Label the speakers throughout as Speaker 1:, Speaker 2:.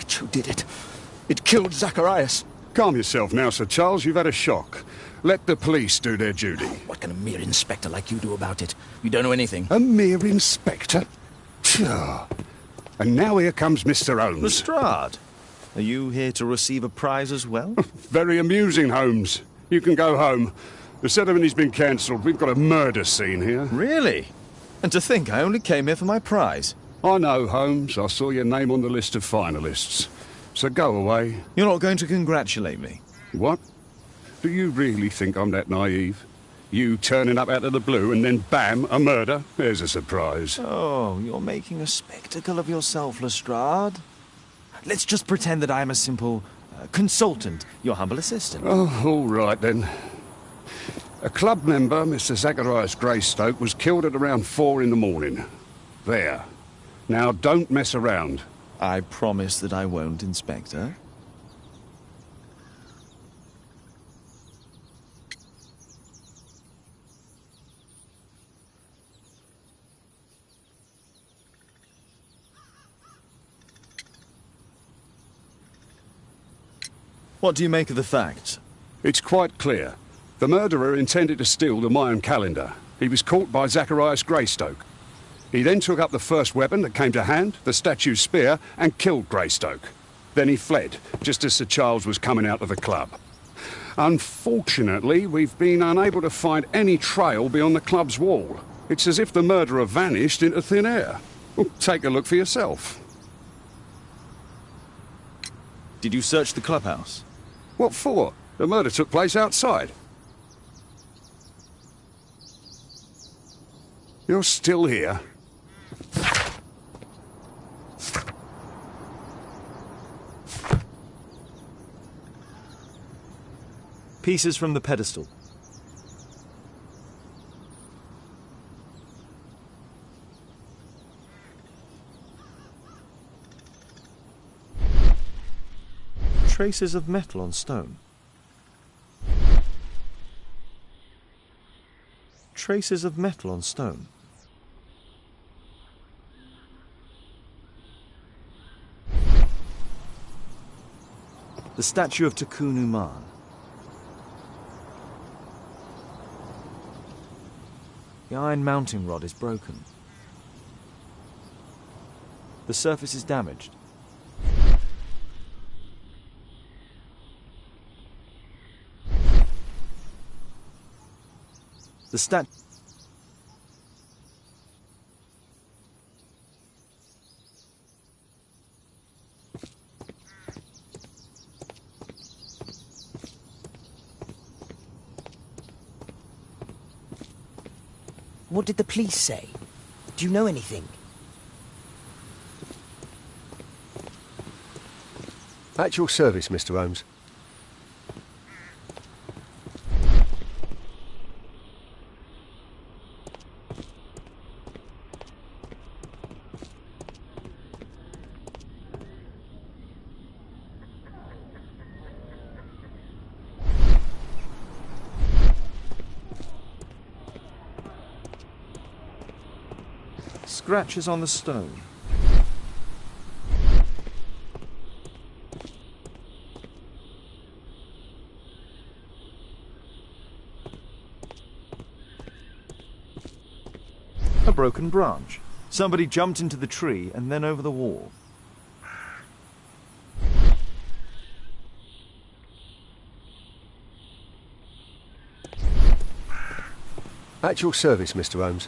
Speaker 1: statue did it. It killed Zacharias.
Speaker 2: Calm yourself now, Sir Charles. You've had a shock. Let the police do their duty.
Speaker 1: What can a mere inspector like you do about it? You don't know anything.
Speaker 2: A mere inspector? Phew. And now here comes Mr. Holmes.
Speaker 3: Lestrade, are you here to receive a prize as well?
Speaker 2: Very amusing, Holmes. You can go home. The ceremony's been cancelled. We've got a murder scene here.
Speaker 3: Really? And to think I only came here for my prize.
Speaker 2: I know, Holmes. I saw your name on the list of finalists. So go away.
Speaker 3: You're not going to congratulate me?
Speaker 2: What? Do you really think I'm that naive? You turning up out of the blue and then bam, a murder? There's a surprise.
Speaker 3: Oh, you're making a spectacle of yourself, Lestrade. Let's just pretend that I am a simple consultant, your humble assistant.
Speaker 2: Oh, all right then. A club member, Mr. Zacharias Greystoke, was killed at around 4 in the morning. There. Now, don't mess around.
Speaker 3: I promise that I won't, Inspector. What do you make of the facts?
Speaker 2: It's quite clear. The murderer intended to steal the Mayan calendar. He was caught by Zacharias Greystoke. He then took up the first weapon that came to hand, the statue's spear, and killed Greystoke. Then he fled, just as Sir Charles was coming out of the club. Unfortunately, we've been unable to find any trail beyond the club's wall. It's as if the murderer vanished into thin air. Well, take a look for yourself.
Speaker 3: Did you search the clubhouse?
Speaker 2: What for? The murder took place outside. You're still here?
Speaker 3: Pieces from the pedestal. Traces of metal on stone. Traces of metal on stone. The statue of Tikkun Uman. The iron mounting rod is broken. The surface is damaged. The statue...
Speaker 4: What did the police say? Do you know anything?
Speaker 5: At your service, Mr. Holmes.
Speaker 3: Scratches on the stone. A broken branch. Somebody jumped into the tree and then over the wall.
Speaker 5: At your service, Mr. Holmes.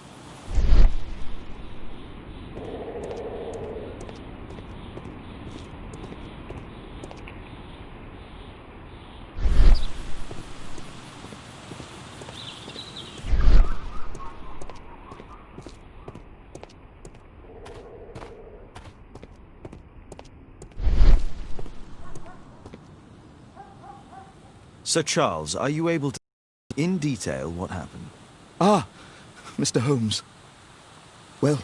Speaker 3: Sir Charles, are you able to in detail what happened?
Speaker 1: Ah, Mr. Holmes. Well,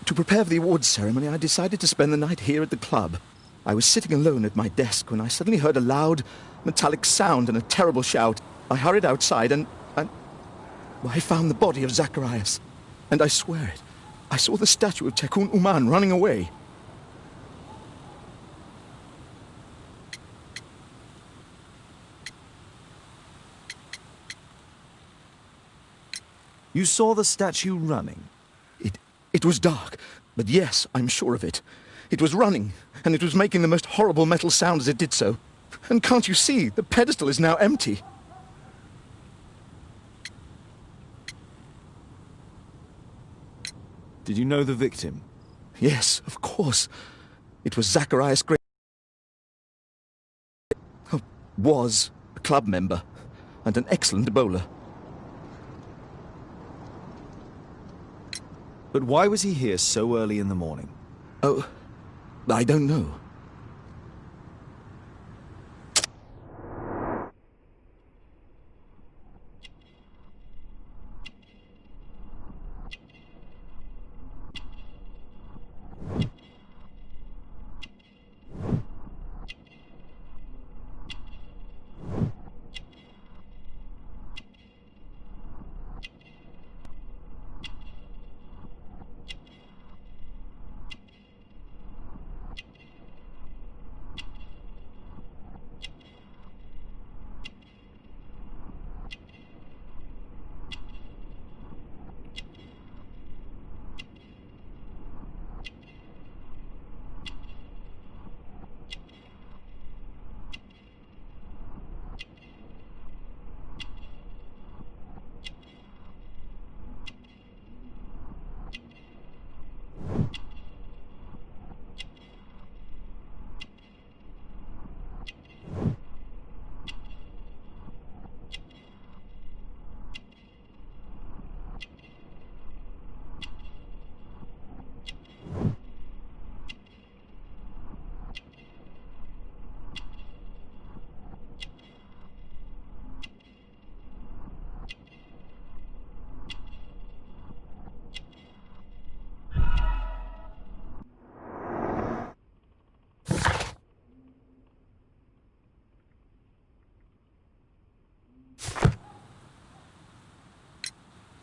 Speaker 1: to prepare for the awards ceremony, I decided to spend the night here at the club. I was sitting alone at my desk when I suddenly heard a loud, metallic sound and a terrible shout. I hurried outside and well, I found the body of Zacharias. And I swear it, I saw the statue of Tikkun Uman running away.
Speaker 3: You saw the statue running?
Speaker 1: It was dark, but yes, I'm sure of it. It was running, and it was making the most horrible metal sound as it did so. And can't you see? The pedestal is now empty.
Speaker 3: Did you know the victim?
Speaker 1: Yes, of course. It was Zacharias Gray. Was a club member, and an excellent bowler.
Speaker 3: But why was he here so early in the morning?
Speaker 1: Oh, I don't know.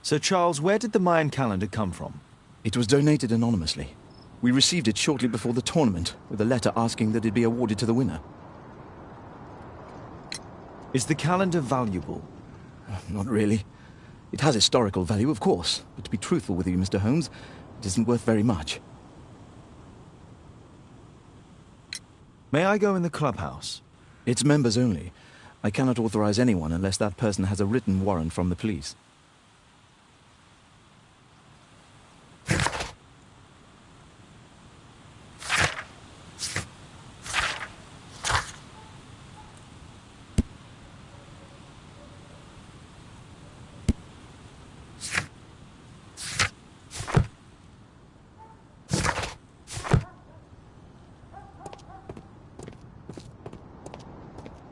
Speaker 3: So, Charles, where did the Mayan calendar come from?
Speaker 1: It was donated anonymously. We received it shortly before the tournament, with a letter asking that it be awarded to the winner.
Speaker 3: Is the calendar valuable?
Speaker 1: Not really. It has historical value, of course, but to be truthful with you, Mr. Holmes, it isn't worth very much.
Speaker 3: May I go in the clubhouse?
Speaker 1: It's members only. I cannot authorize anyone unless that person has a written warrant from the police.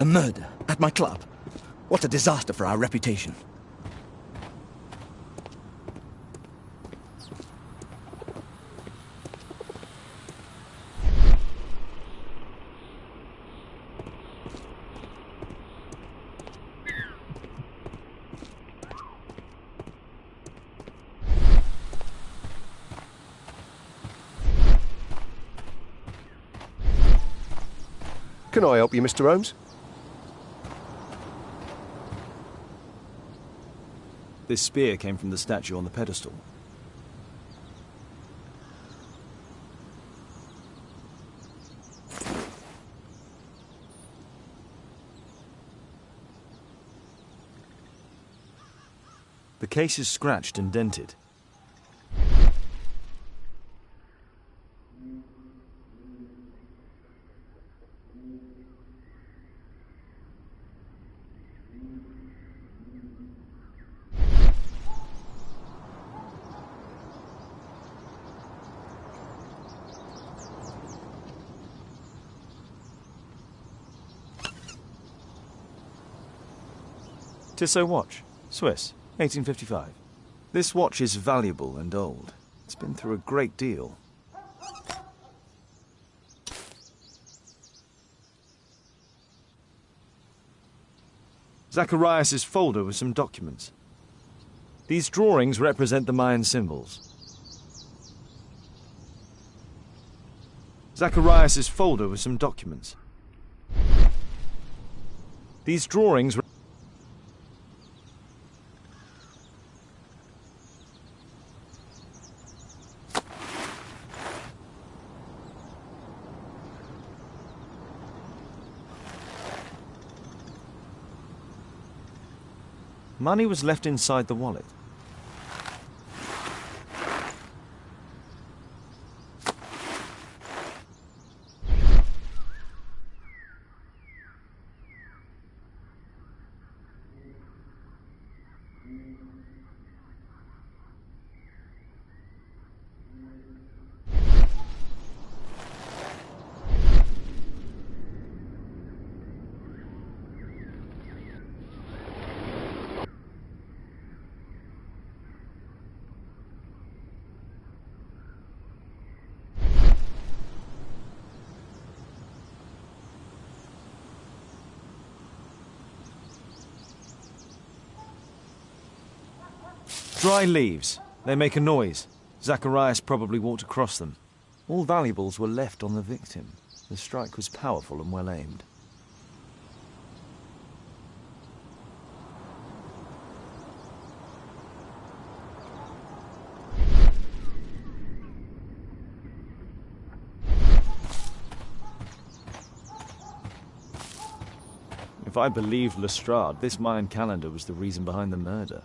Speaker 1: A murder at my club. What a disaster for our reputation.
Speaker 5: Can I help you, Mr. Holmes?
Speaker 3: This spear came from the statue on the pedestal. The case is scratched and dented. Tissot watch, Swiss, 1855. This watch is valuable and old. It's been through a great deal. Zacharias' folder with some documents. These drawings represent the Mayan symbols. Zacharias' folder with some documents. These drawings Money was left inside the wallet. Dry leaves. They make a noise. Zacharias probably walked across them. All valuables were left on the victim. The strike was powerful and well aimed. If I believed Lestrade, this Mayan calendar was the reason behind the murder.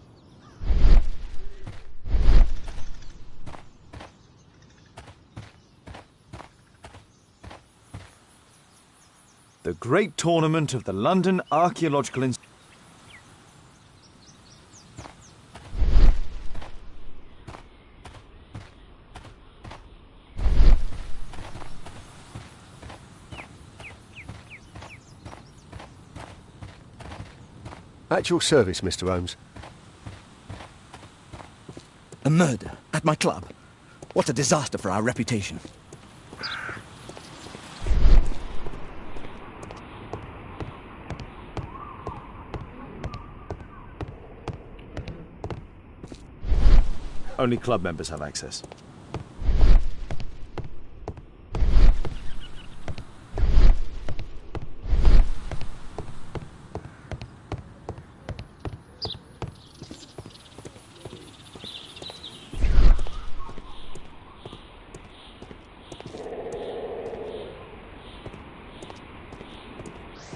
Speaker 3: The Great Tournament of the London Archaeological Institute.
Speaker 5: At your service, Mr. Holmes.
Speaker 1: A murder at my club. What a disaster for our reputation.
Speaker 3: Only club members have access.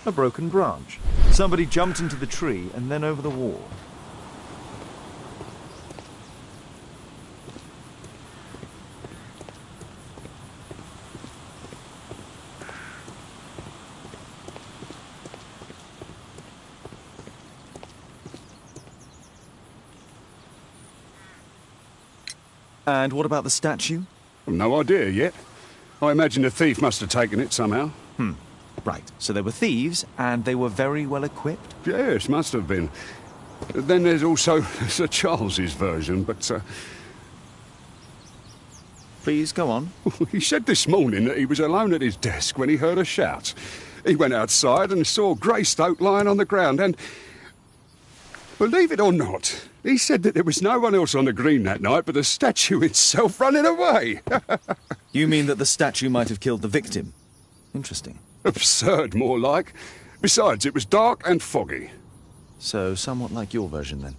Speaker 3: A broken branch. Somebody jumped into the tree and then over the wall. And what about the statue?
Speaker 2: No idea yet. I imagine the thief must have taken it somehow.
Speaker 3: Right, so they were thieves, and they were very well equipped?
Speaker 2: Yes, must have been. Then there's also Sir Charles's version, but
Speaker 3: Please, go on.
Speaker 2: he said this morning that he was alone at his desk when he heard a shout. He went outside and saw Greystoke lying on the ground and... Believe it or not, he said that there was no one else on the green that night but the statue itself running away.
Speaker 3: You mean that the statue might have killed the victim? Interesting.
Speaker 2: Absurd, more like. Besides, it was dark and foggy.
Speaker 3: So, somewhat like your version, then.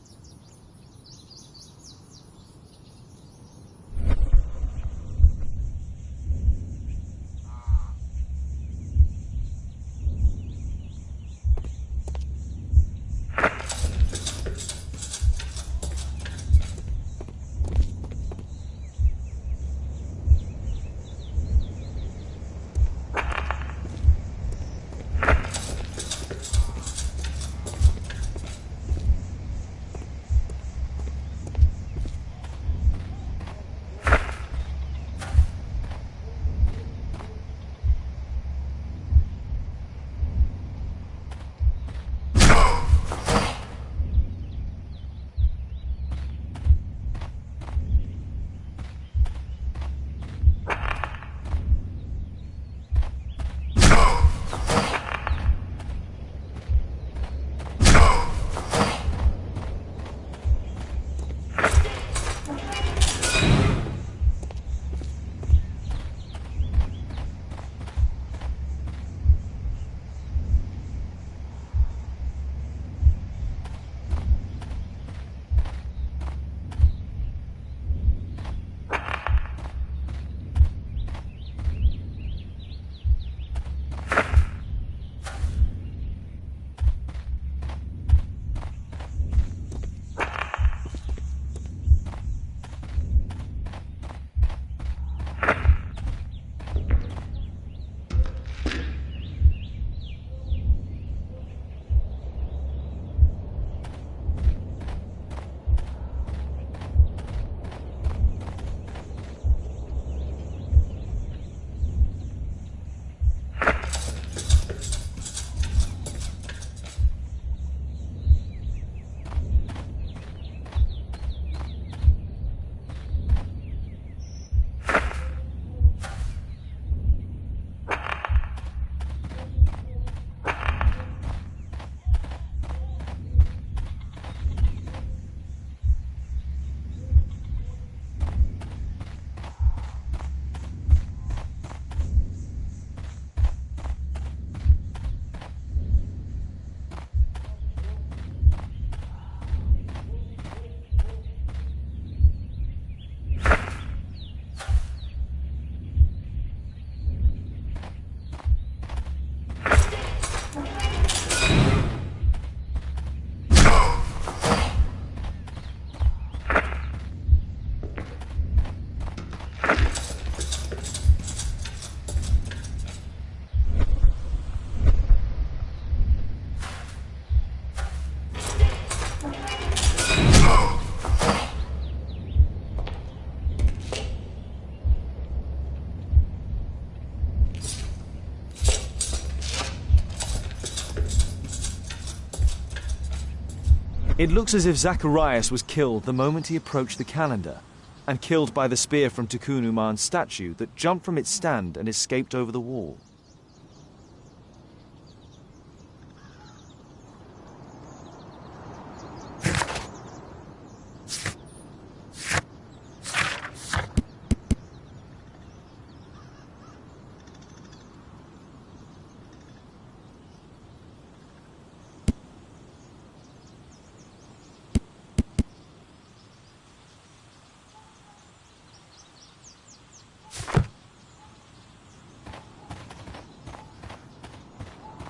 Speaker 3: It looks as if Zacharias was killed the moment he approached the calendar, and killed by the spear from Tikkun Uman's statue that jumped from its stand and escaped over the wall.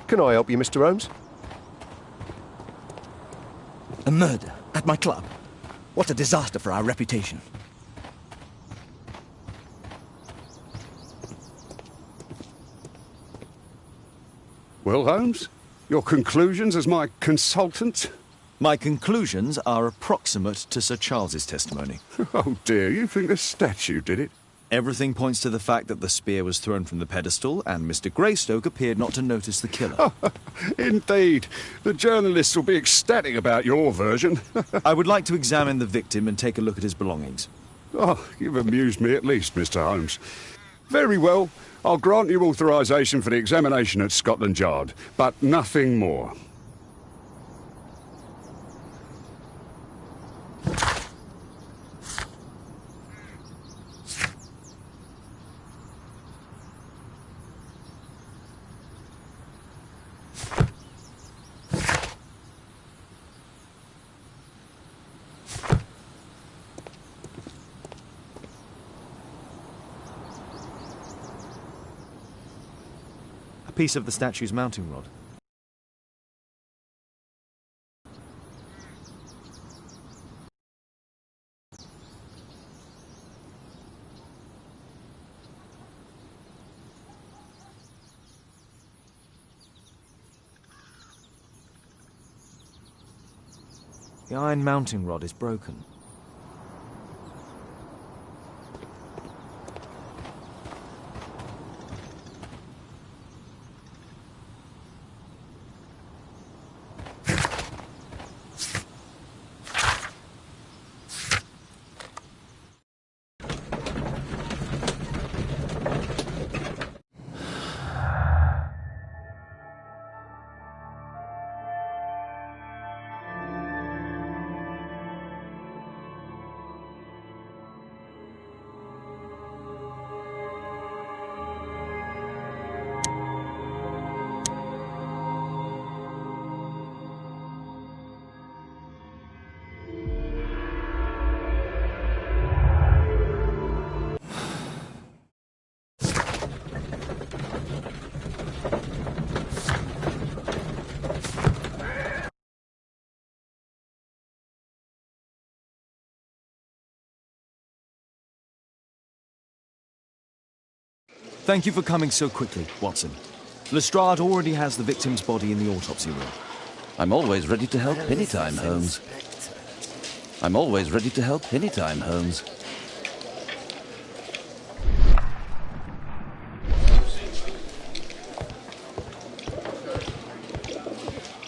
Speaker 5: Can I help you, Mr. Holmes?
Speaker 1: A murder at my club. What a disaster for our reputation.
Speaker 2: Well, Holmes, your conclusions as my consultant?
Speaker 3: My conclusions are approximate to Sir Charles's testimony.
Speaker 2: Oh dear, you think the statue did it?
Speaker 3: Everything points to the fact that the spear was thrown from the pedestal, and Mr. Greystoke appeared not to notice the killer.
Speaker 2: Indeed. The journalists will be ecstatic about your version.
Speaker 3: I would like to examine the victim and take a look at his belongings.
Speaker 2: Oh, you've amused me at least, Mr. Holmes. Very well. I'll grant you authorisation for the examination at Scotland Yard, but nothing more.
Speaker 3: A piece of the statue's mounting rod. The iron mounting rod is broken. Thank you for coming so quickly, Watson. Lestrade already has the victim's body in the autopsy room.
Speaker 6: I'm always ready to help anytime, Holmes. I'm always ready to help anytime, Holmes.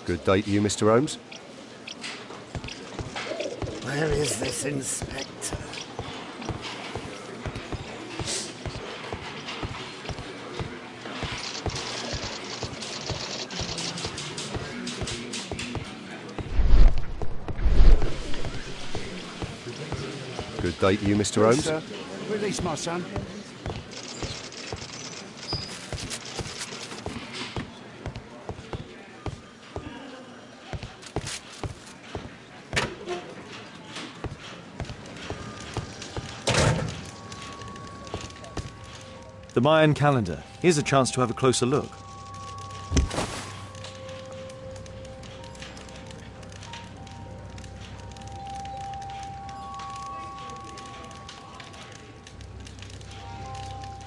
Speaker 5: Good day to you, Mr. Holmes.
Speaker 7: Where is this inspector?
Speaker 5: Good day to you, Mr. Holmes.
Speaker 2: Sir, release my son.
Speaker 3: The Mayan calendar. Here's a chance to have a closer look.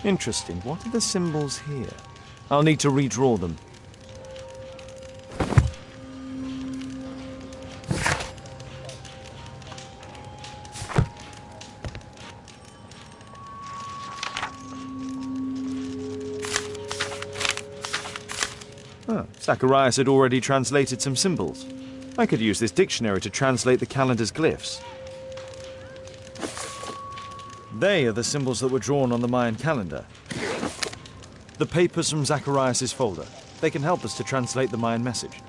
Speaker 3: Interesting. What are the symbols here? I'll need to redraw them. Zacharias had already translated some symbols. I could use this dictionary to translate the calendar's glyphs. They are the symbols that were drawn on the Mayan calendar. The papers from Zacharias' folder. They can help us to translate the Mayan message.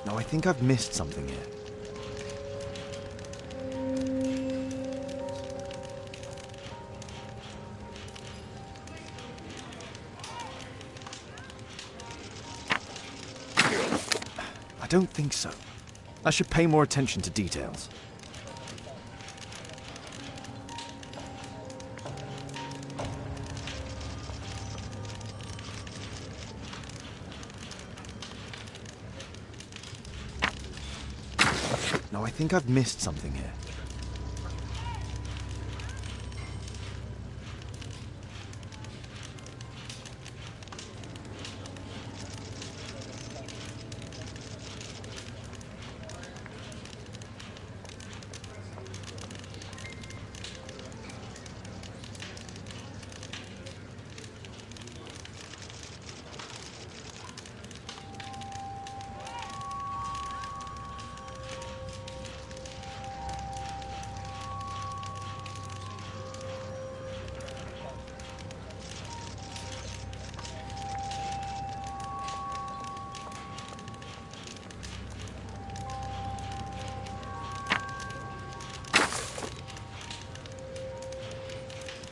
Speaker 3: No, I think I've missed something here. I don't think so. I should pay more attention to details. No, I think I've missed something here.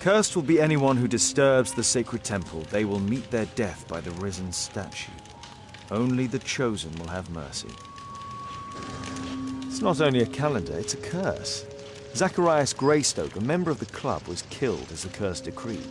Speaker 3: Cursed will be anyone who disturbs the sacred temple. They will meet their death by the risen statue. Only the chosen will have mercy. It's not only a calendar, it's a curse. Zacharias Greystoke, a member of the club, was killed as the curse decreed.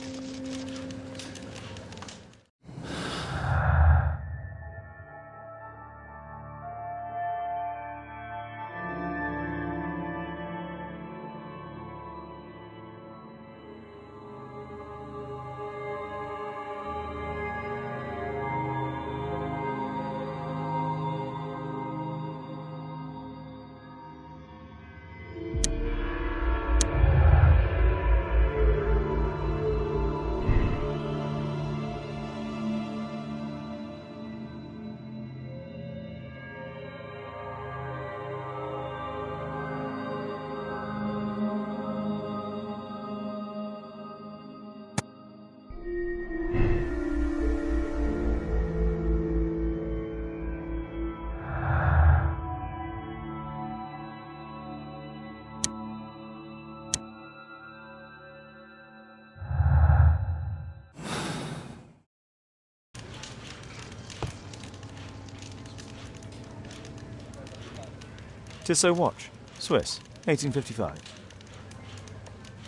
Speaker 3: Tissot watch, Swiss, 1855.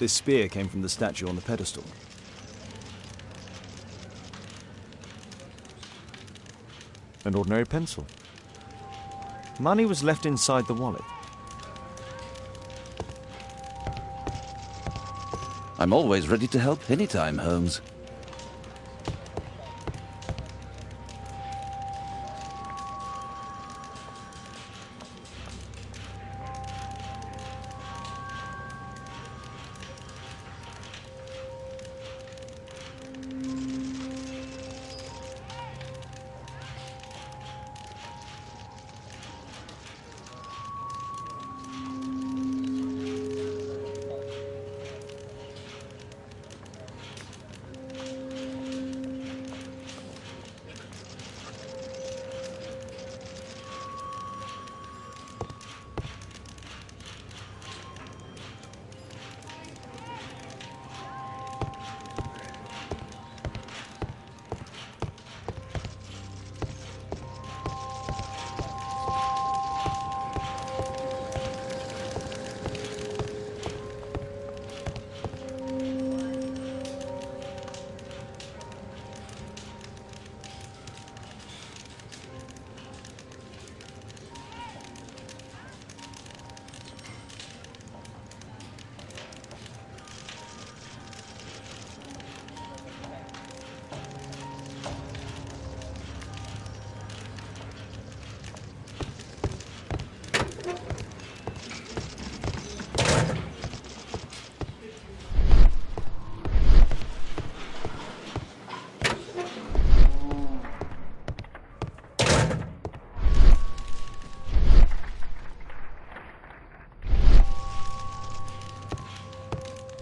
Speaker 3: This spear came from the statue on the pedestal. An ordinary pencil. Money was left inside the wallet.
Speaker 6: I'm always ready to help anytime, Holmes.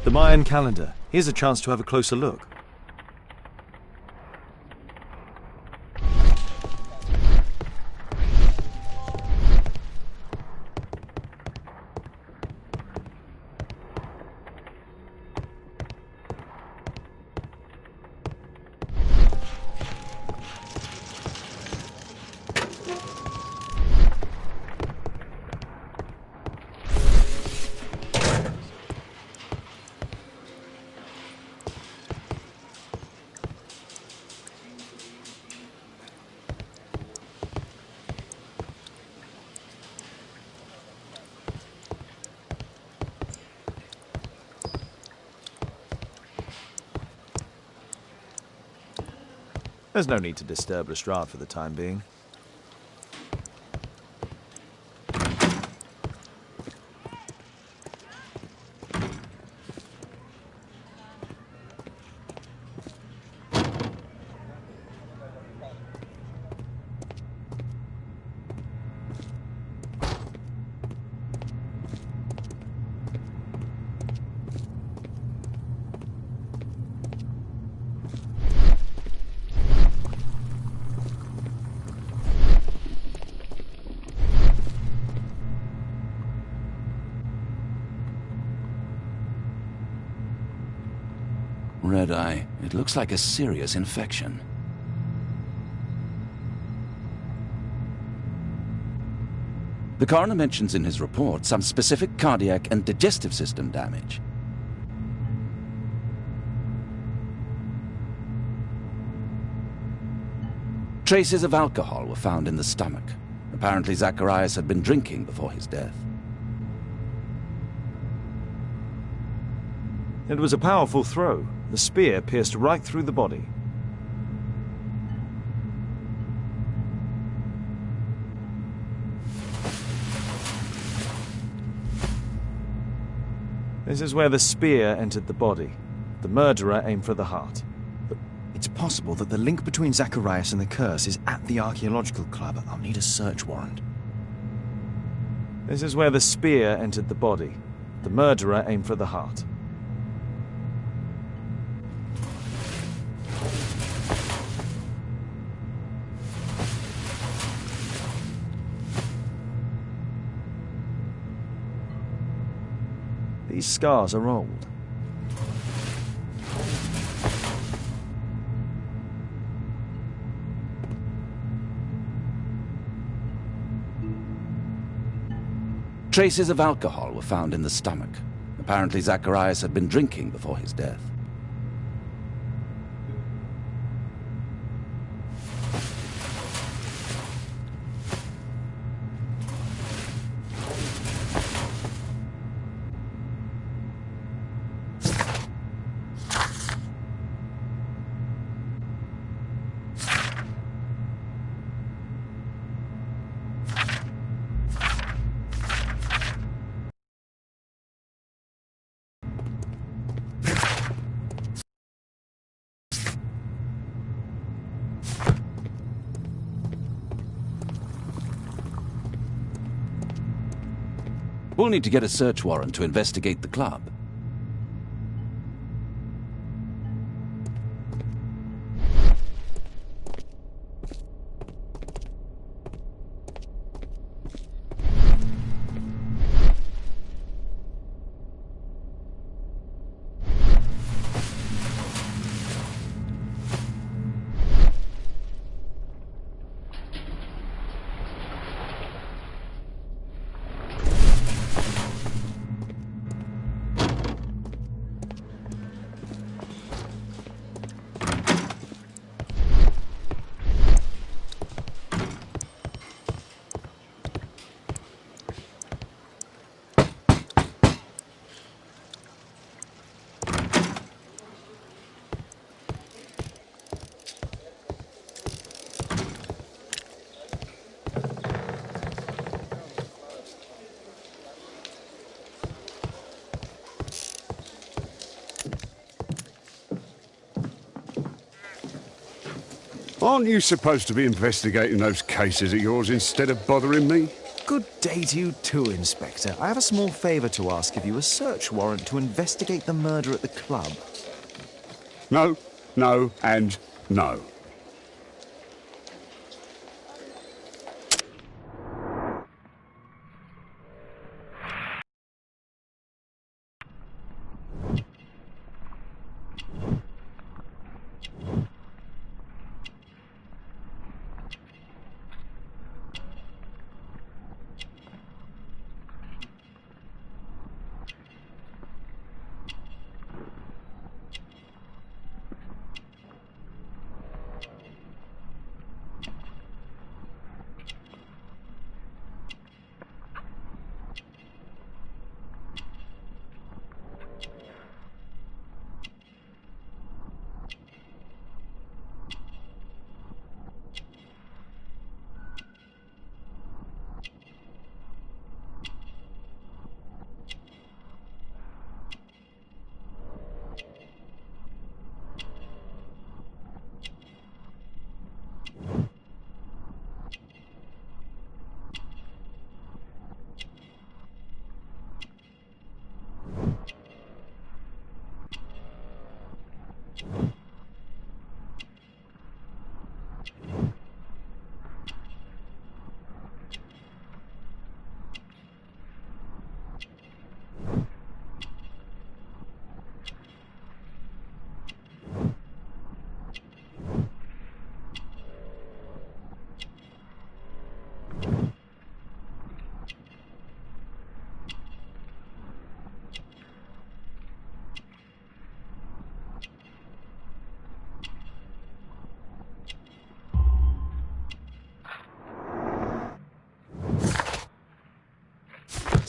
Speaker 3: The Mayan calendar. Here's a chance to have a closer look. There's no need to disturb Lestrade for the time being.
Speaker 6: Red eye. It looks like a serious infection. The coroner mentions in his report some specific cardiac and digestive system damage. Traces of alcohol were found in the stomach. Apparently Zacharias had been drinking before his death.
Speaker 3: It was a powerful throw. The spear pierced right through the body. This is where the spear entered the body. The murderer aimed for the heart.
Speaker 8: But it's possible that the link between Zacharias and the curse is at the archaeological club. I'll need a search warrant.
Speaker 3: This is where the spear entered the body. The murderer aimed for the heart. These scars are old.
Speaker 6: Traces of alcohol were found in the stomach. Apparently Zacharias had been drinking before his death. We'll need to get a search warrant to investigate the club.
Speaker 2: Aren't you supposed to be investigating those cases of yours instead of bothering me?
Speaker 8: Good day to you too, Inspector. I have a small favour to ask of you, a search warrant to investigate the murder at the club.
Speaker 2: No, no, and no.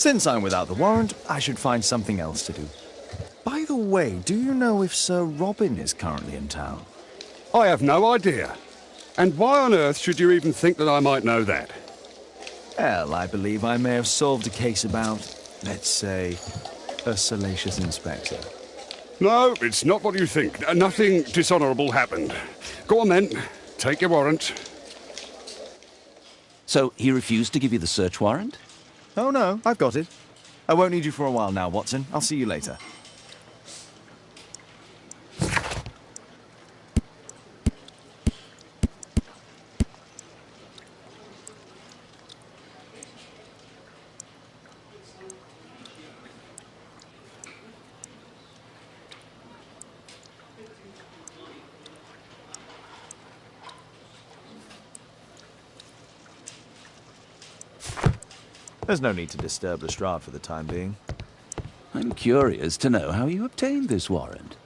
Speaker 8: Since I'm without the warrant, I should find something else to do. By the way, do you know if Sir Robin is currently in town?
Speaker 2: I have no idea. And why on earth should you even think that I might know that?
Speaker 8: Well, I believe I may have solved a case about, let's say, a salacious inspector.
Speaker 2: No, it's not what you think. Nothing dishonourable happened. Go on then. Take your warrant.
Speaker 6: So he refused to give you the search warrant?
Speaker 8: Oh no, I've got it. I won't need you for a while now, Watson. I'll see you later. There's no need to disturb Lestrade for the time being.
Speaker 6: I'm curious to know how you obtained this warrant.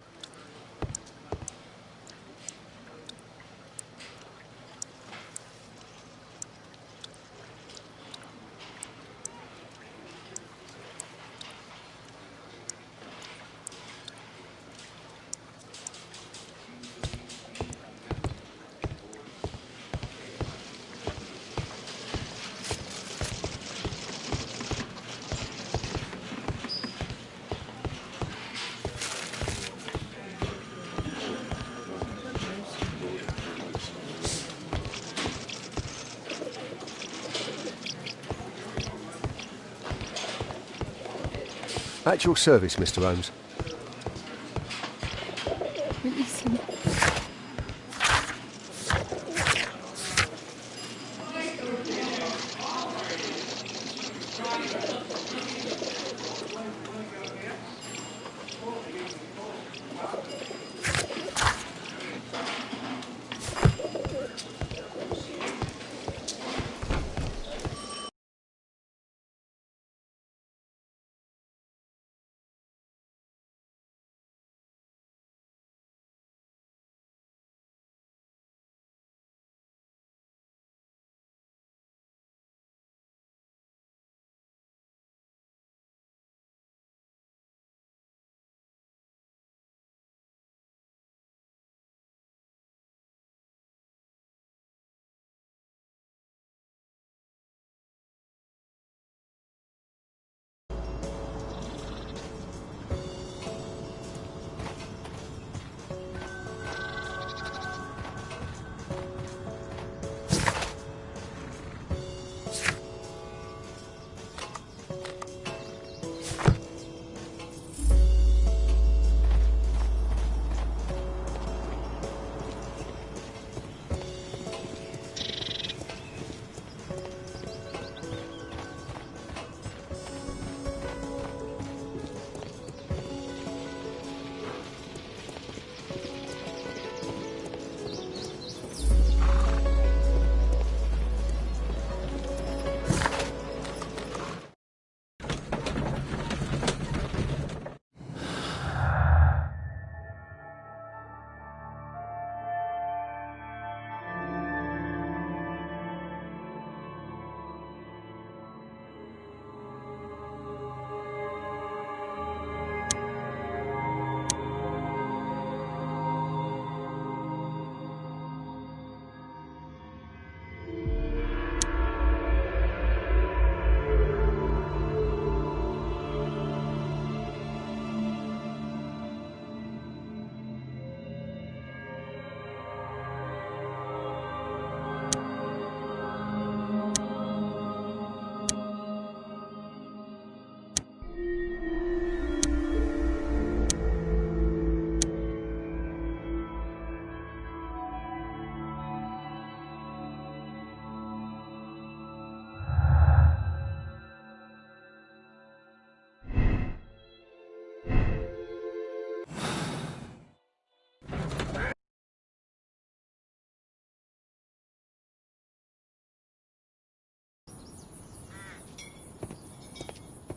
Speaker 5: At your service, Mr. Holmes.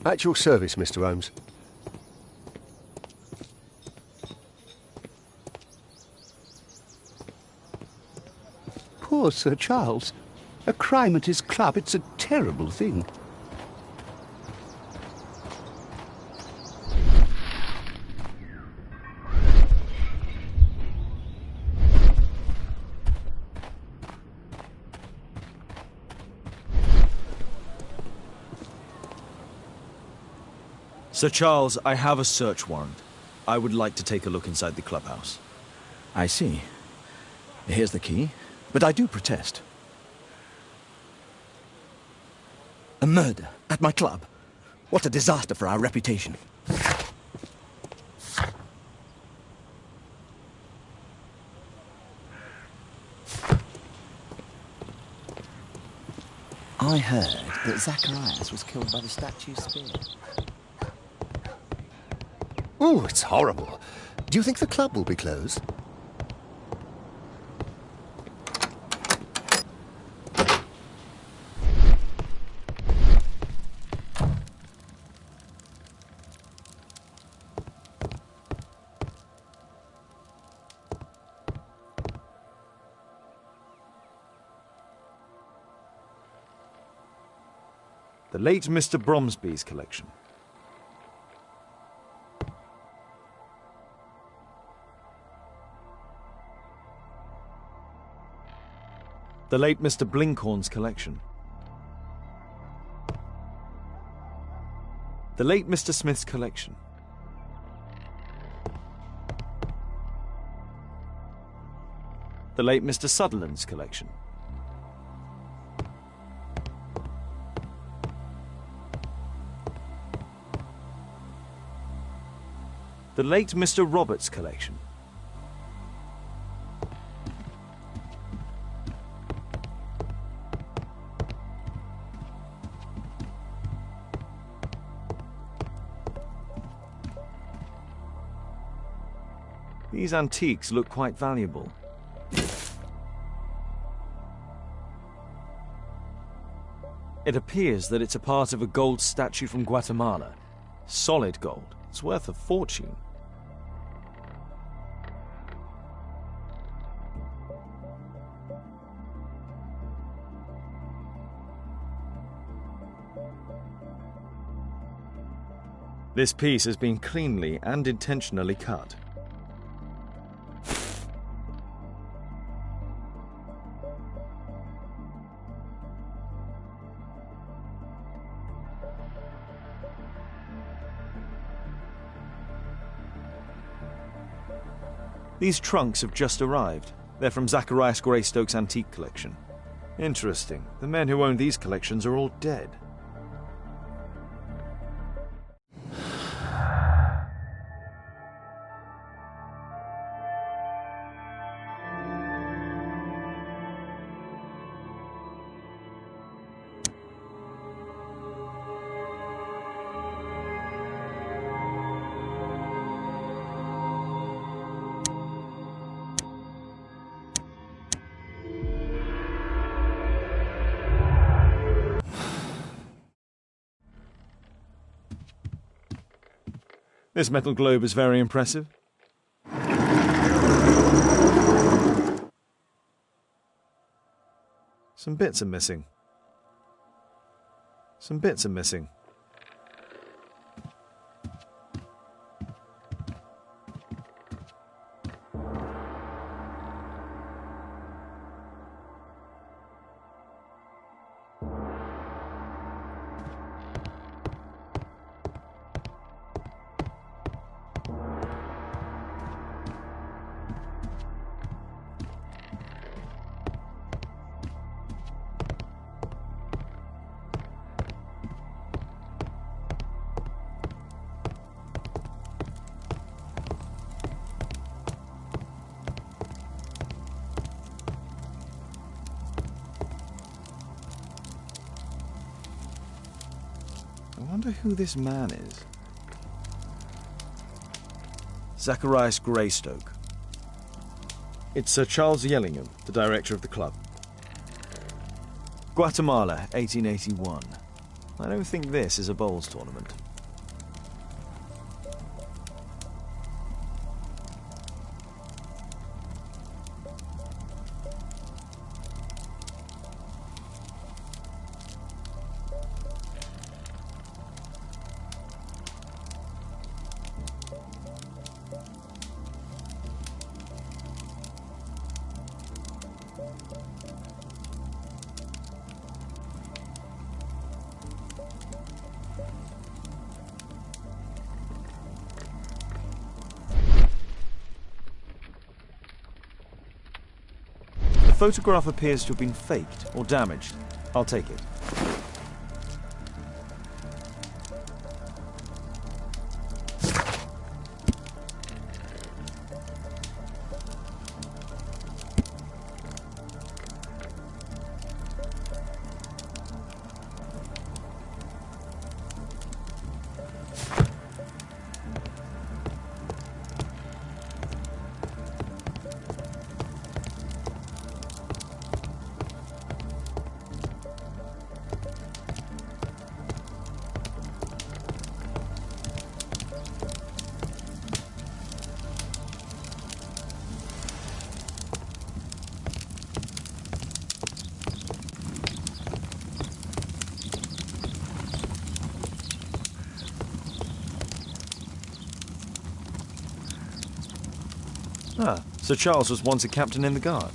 Speaker 5: At your service, Mr. Holmes.
Speaker 9: Poor Sir Charles. A crime at his club, it's a terrible thing.
Speaker 3: Sir Charles, I have a search warrant. I would like to take a look inside the clubhouse.
Speaker 1: I see. Here's the key, but I do protest. A murder at my club. What a disaster for our reputation.
Speaker 6: I heard that Zacharias was killed by the statue's spear.
Speaker 5: Oh, it's horrible. Do you think the club will be closed?
Speaker 3: The late Mr. Bromsby's collection. The late Mr. Blinkhorn's collection. The late Mr. Smith's collection. The late Mr. Sutherland's collection. The late Mr. Roberts' collection. These antiques look quite valuable. It appears that it's a part of a gold statue from Guatemala. Solid gold. It's worth a fortune. This piece has been cleanly and intentionally cut. These trunks have just arrived. They're from Zacharias Greystoke's antique collection. Interesting. The men who own these collections are all dead. This metal globe is very impressive. Some bits are missing. Some bits are missing. I wonder who this man is. Zacharias Greystoke. It's Sir Charles Yellingham, the director of the club. Guatemala, 1881. I don't think this is a bowls tournament. photograph appears to have been faked or damaged. I'll take it. Ah, Sir Charles was once a captain in the Guard.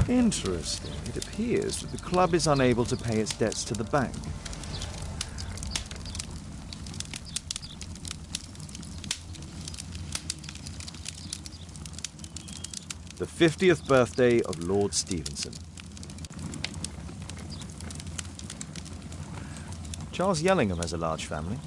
Speaker 3: Interesting. It appears that the club is unable to pay its debts to the bank. The 50th birthday of Lord Stevenson. Charles Yellingham has a large family.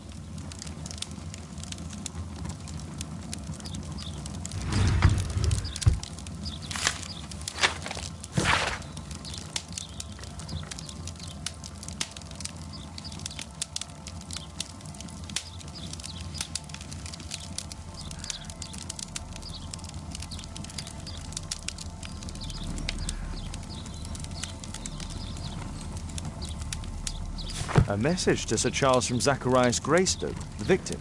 Speaker 3: A message to Sir Charles from Zacharias Greystoke, the victim.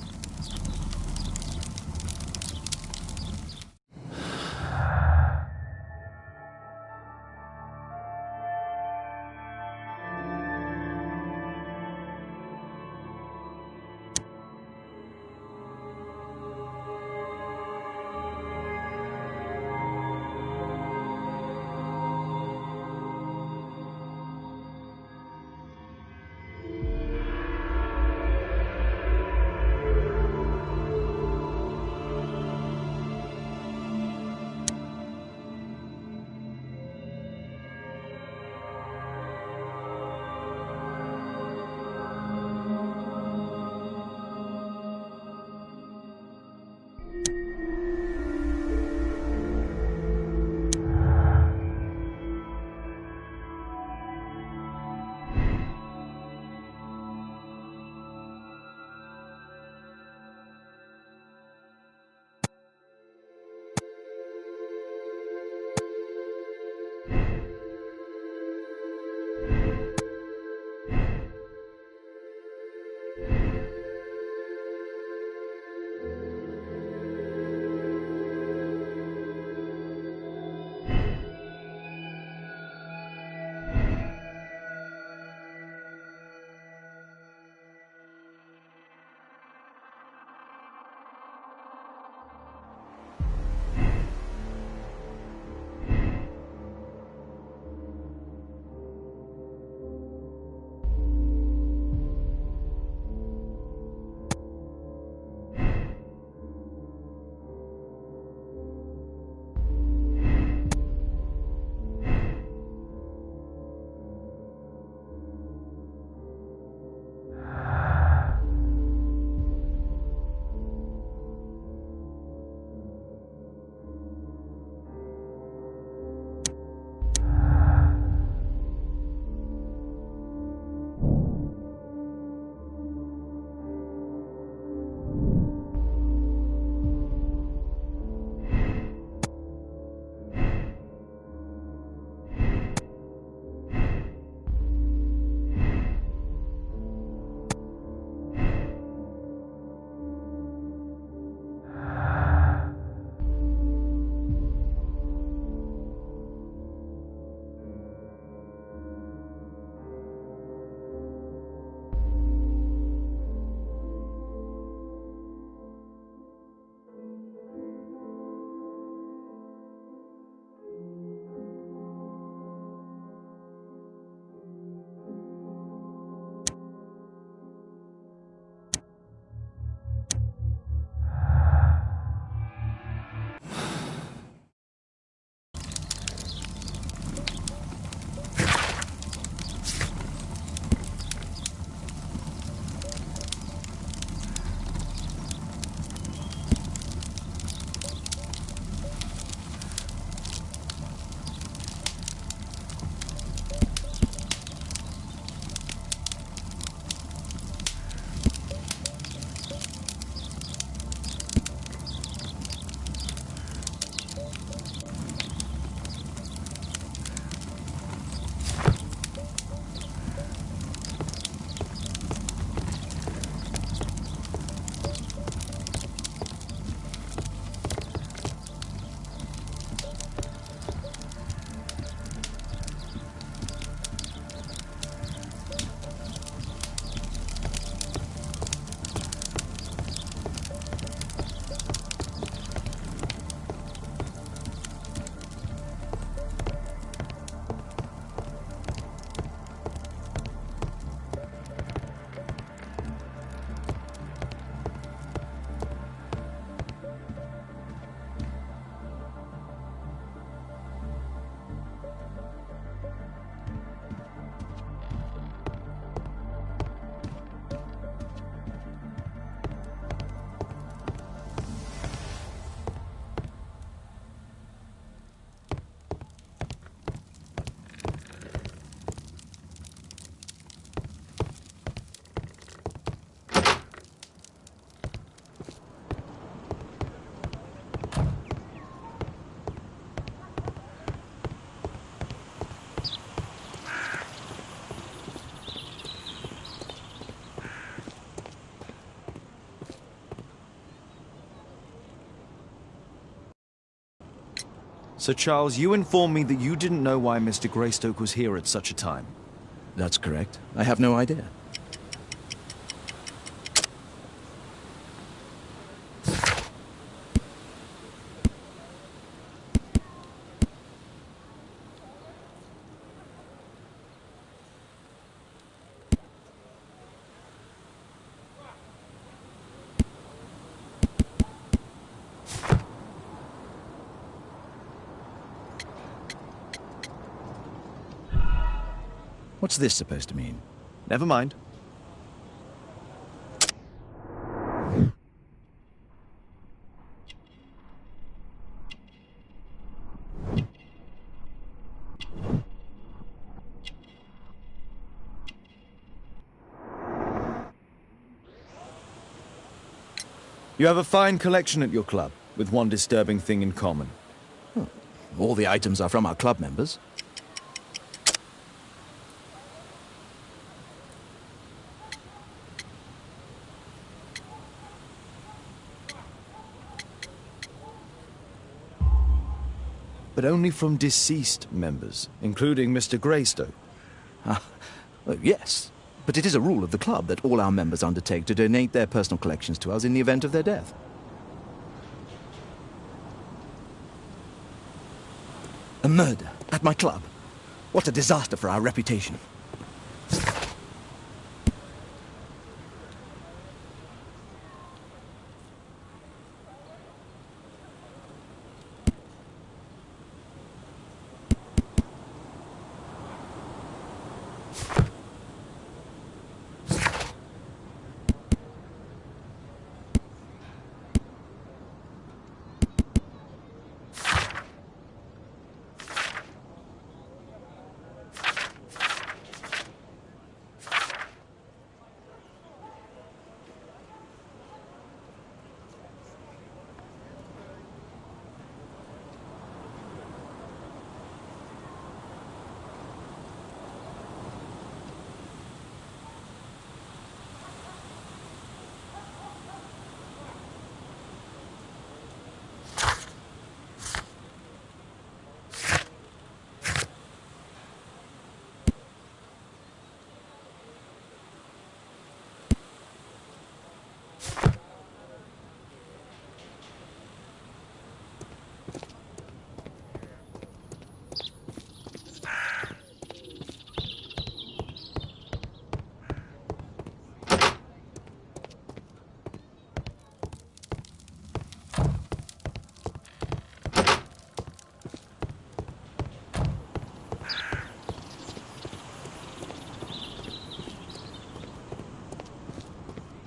Speaker 3: Sir Charles, you informed me that you didn't know why Mr. Greystoke was here at such a time.
Speaker 1: That's correct. I have no idea. What's this supposed to mean?
Speaker 3: Never mind. You have a fine collection at your club, with one disturbing thing in common.
Speaker 1: All the items are from our club members.
Speaker 3: But only from deceased members, including Mr. Greystoke.
Speaker 1: Yes, but it is a rule of the club that all our members undertake to donate their personal collections to us in the event of their death. A murder at my club. What a disaster for our reputation.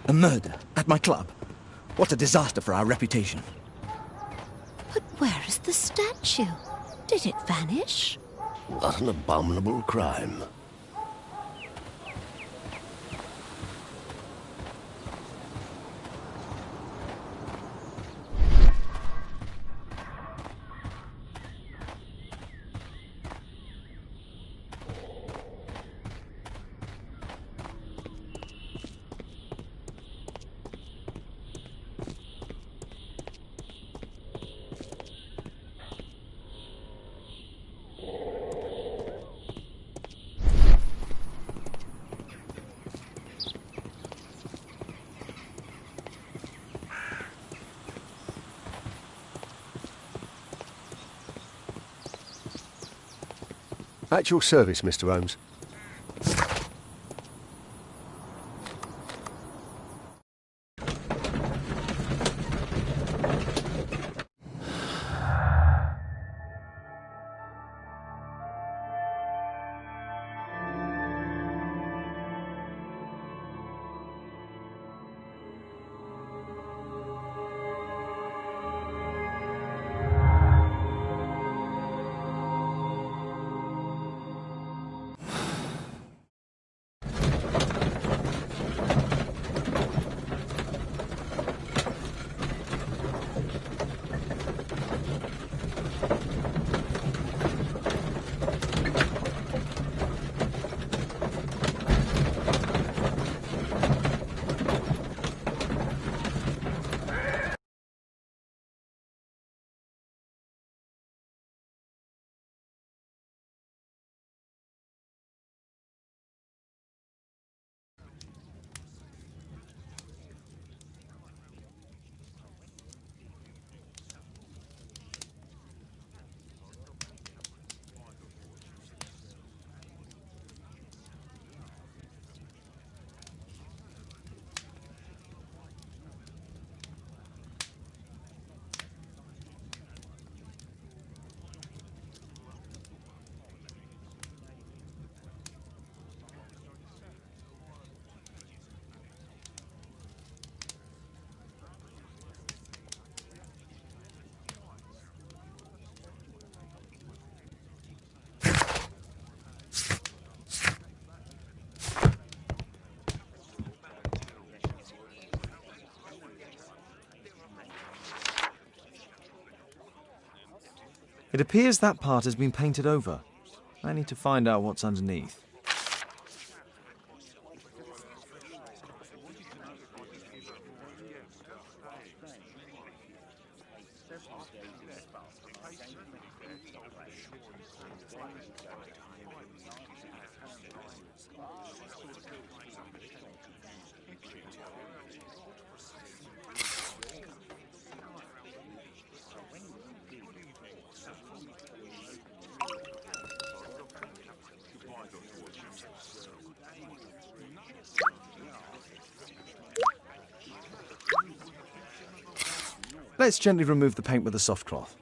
Speaker 1: A murder at my club. What a disaster for our reputation.
Speaker 10: But where is the statue? Did it vanish?
Speaker 7: What an abominable crime.
Speaker 9: At your service, Mr. Holmes.
Speaker 3: It appears that part has been painted over. I need to find out what's underneath. Let's gently remove the paint with a soft cloth.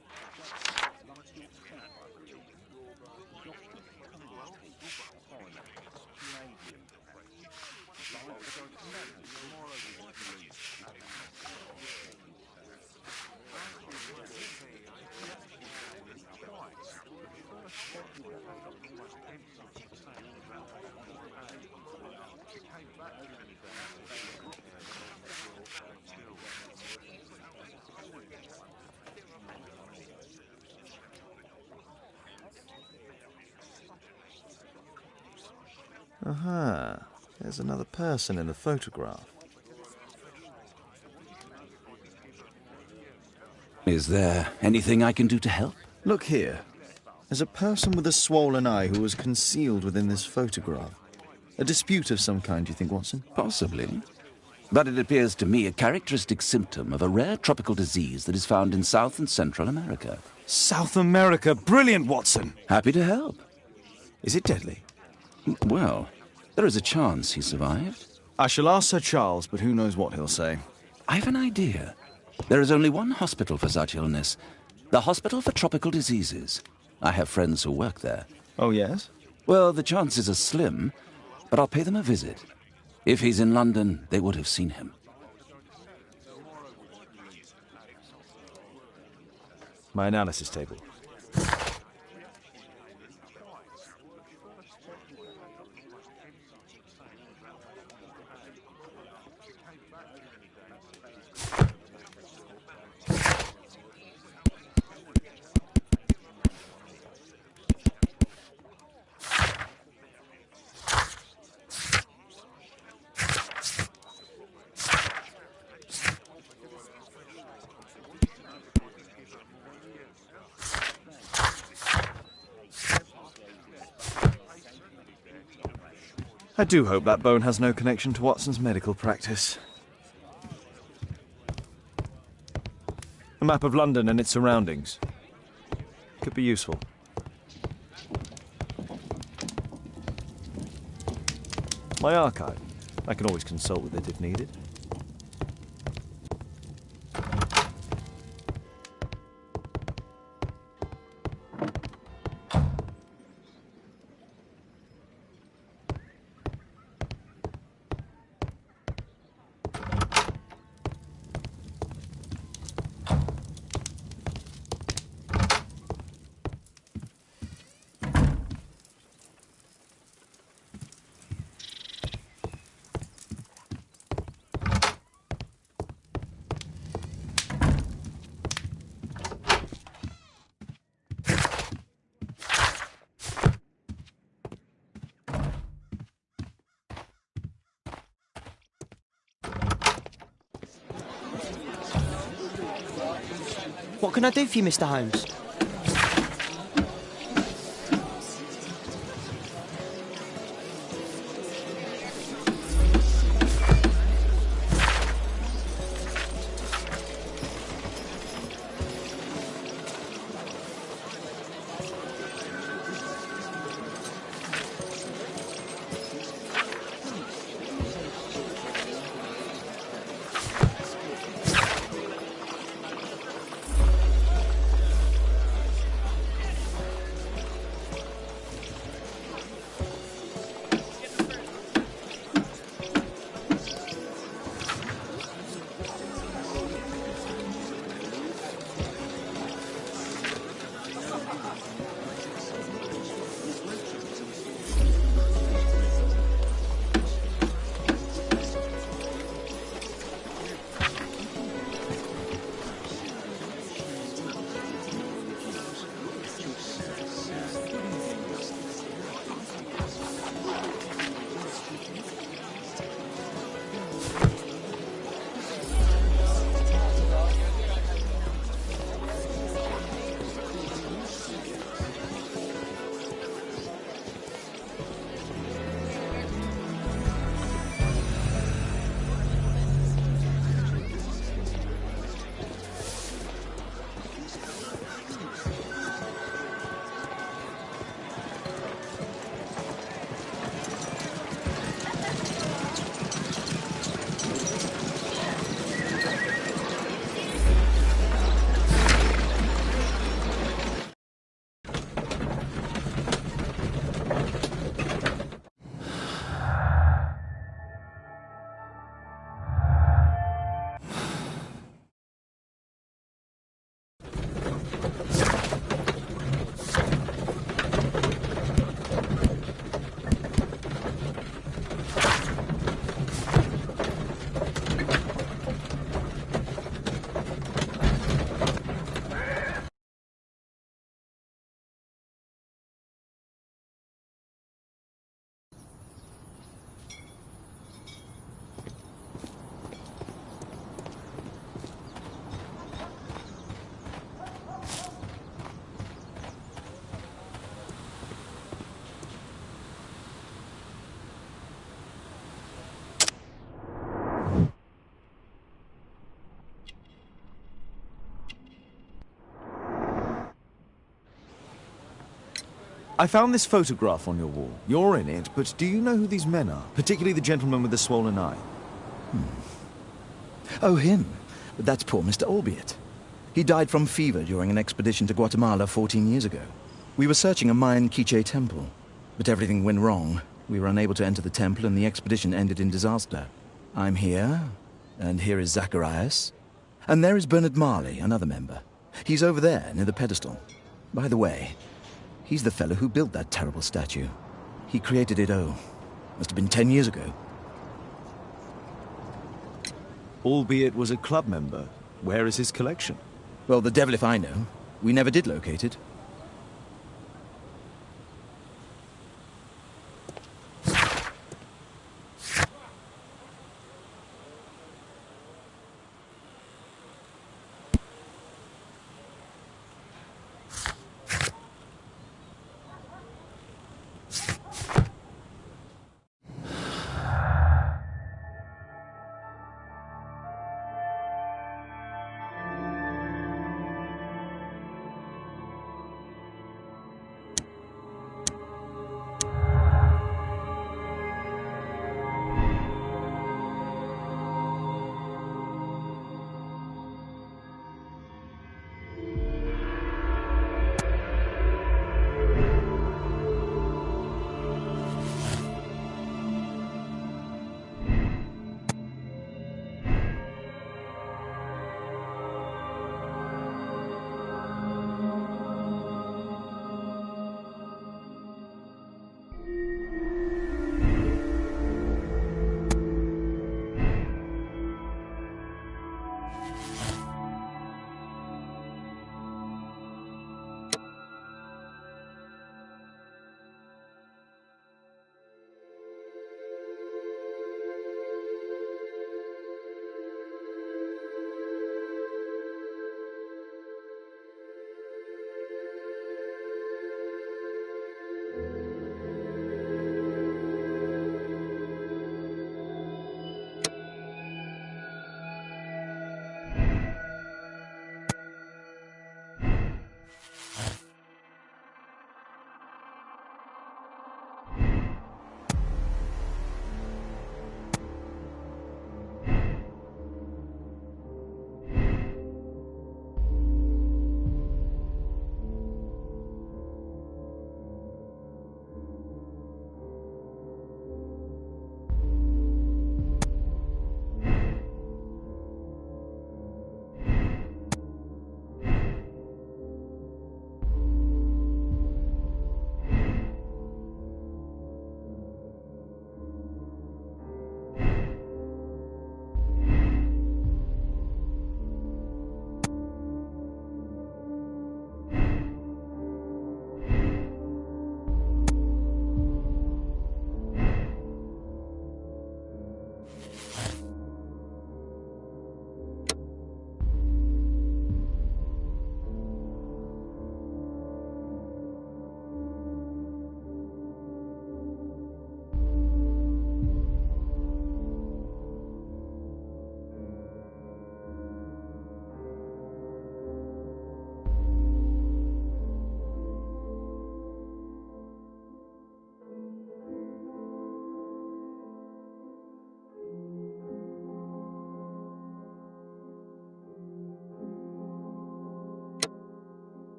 Speaker 3: Aha, there's another person in the photograph.
Speaker 6: Is there anything I can do to help?
Speaker 8: Look here. There's a person with a swollen eye who was concealed within this photograph. A dispute of some kind, do you think, Watson?
Speaker 6: Possibly. But it appears to me a characteristic symptom of a rare tropical disease that is found in South and Central America.
Speaker 3: South America! Brilliant, Watson!
Speaker 6: Happy to help.
Speaker 3: Is it deadly?
Speaker 6: Well, there is a chance he survived.
Speaker 8: I shall ask Sir Charles, but who knows what he'll say.
Speaker 6: I have an idea. There is only one hospital for such illness. The Hospital for Tropical Diseases. I have friends who work there.
Speaker 8: Oh, yes?
Speaker 6: Well, the chances are slim, but I'll pay them a visit. If he's in London, they would have seen him.
Speaker 3: My analysis table. I do hope that bone has no connection to Watson's medical practice. A map of London and its surroundings. Could be useful. My archive. I can always consult with it if needed.
Speaker 4: What can I do for you, Mr. Holmes?
Speaker 3: I found this photograph on your wall. You're in it, but do you know who these men are? Particularly the gentleman with the swollen eye.
Speaker 1: Oh, him. That's poor Mr. Albeit. He died from fever during an expedition to Guatemala 14 years ago. We were searching a Mayan Quiche temple, but everything went wrong. We were unable to enter the temple, and the expedition ended in disaster. I'm here, and here is Zacharias. And there is Bernard Marley, another member. He's over there, near the pedestal. By the way, he's the fellow who built that terrible statue. He created it, must have been 10 years ago.
Speaker 3: Albeit was a club member. Where is his collection?
Speaker 1: Well, the devil if I know. We never did locate it.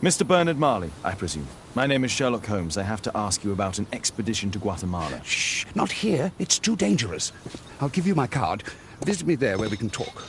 Speaker 3: Mr. Bernard Marley, I presume. My name is Sherlock Holmes. I have to ask you about an expedition to Guatemala.
Speaker 2: Shh, not here. It's too dangerous. I'll give you my card. Visit me there where we can talk.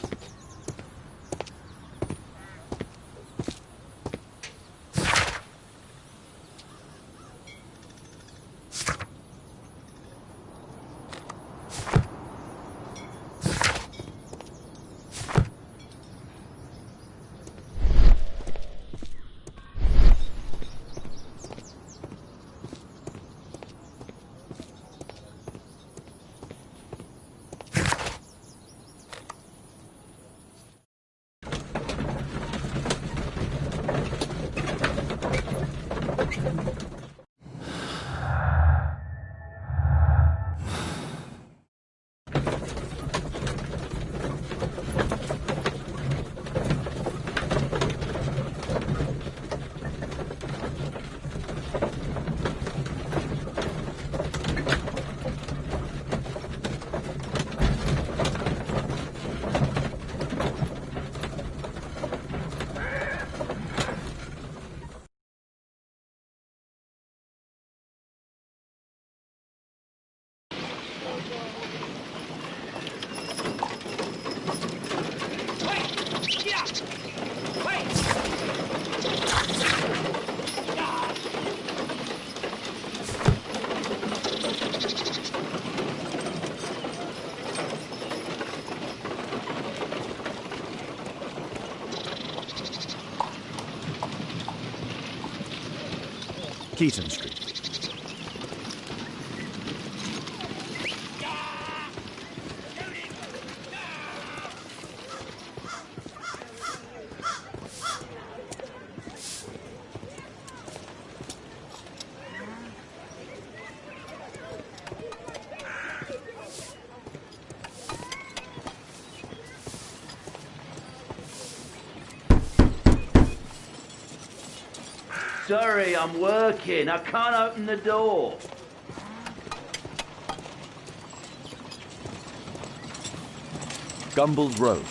Speaker 3: Keaton Street.
Speaker 11: Sorry, I'm working. I can't open the door.
Speaker 3: Gumballs Road.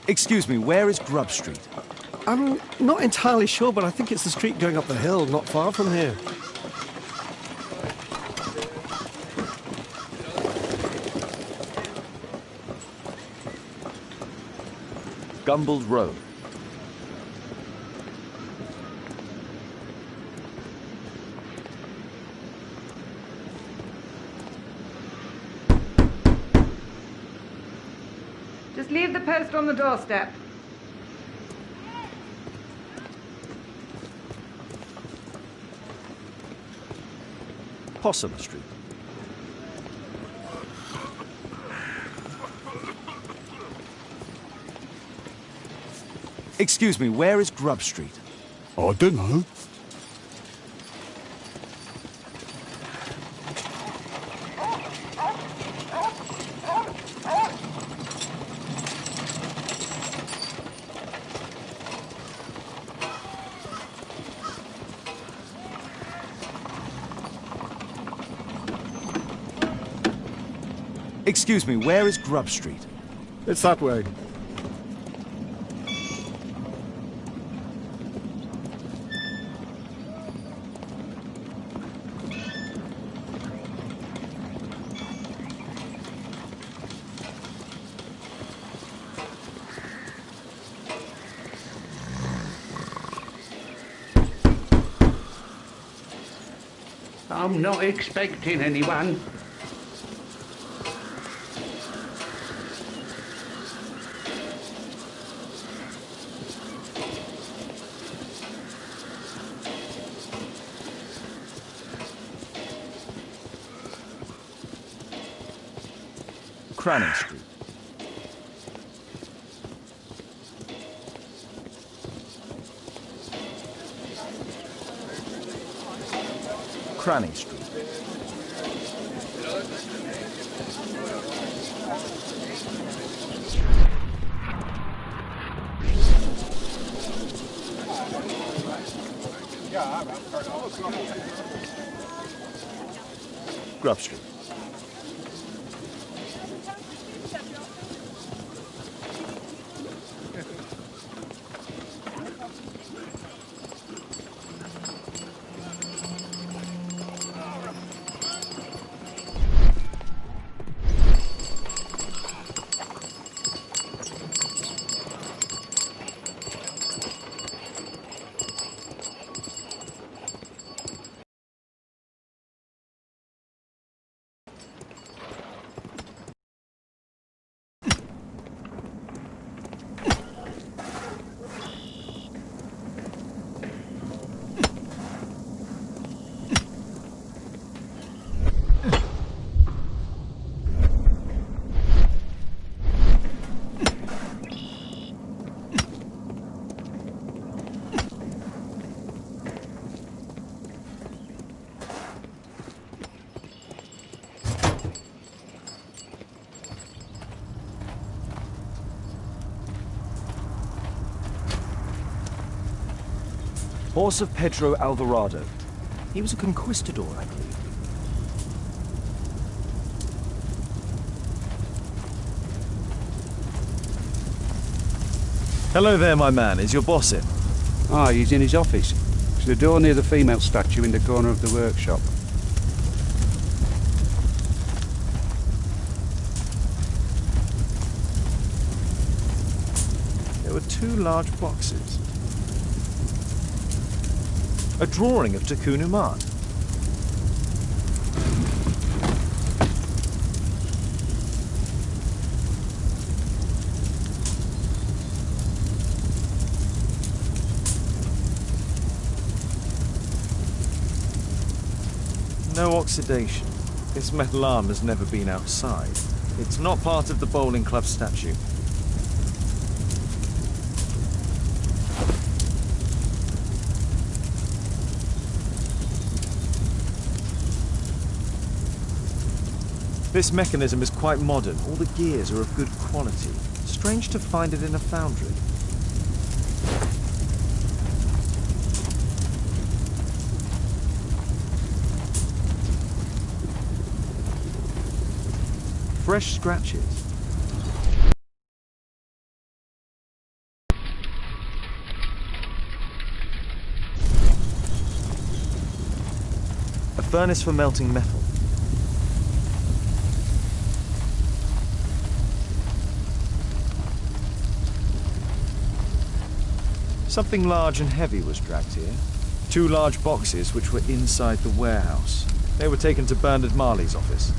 Speaker 3: Excuse me, where is Grub Street?
Speaker 9: I'm not entirely sure, but I think it's the street going up the hill, not far from here.
Speaker 3: Gumballs Road.
Speaker 12: Just leave the post on the doorstep.
Speaker 3: Possum Street. Excuse me, where is Grub Street?
Speaker 2: I don't know.
Speaker 3: Excuse me, where is Grub Street?
Speaker 9: It's that way.
Speaker 11: I'm not expecting anyone.
Speaker 3: Cranning Street. Cranning Street.
Speaker 8: Grub Street.
Speaker 3: Horse of Pedro Alvarado. He was a conquistador, I believe. Hello there, my man. Is your boss in?
Speaker 2: Ah, he's in his office. It's the door near the female statue in the corner of the workshop.
Speaker 3: There were 2 large boxes. A drawing of Tikkun Uman. No oxidation. This metal arm has never been outside. It's not part of the bowling club statue. This mechanism is quite modern. All the gears are of good quality. Strange to find it in a foundry. Fresh scratches. A furnace for melting metal. Something large and heavy was dragged here. 2 large boxes which were inside the warehouse. They were taken to Bernard Marley's office.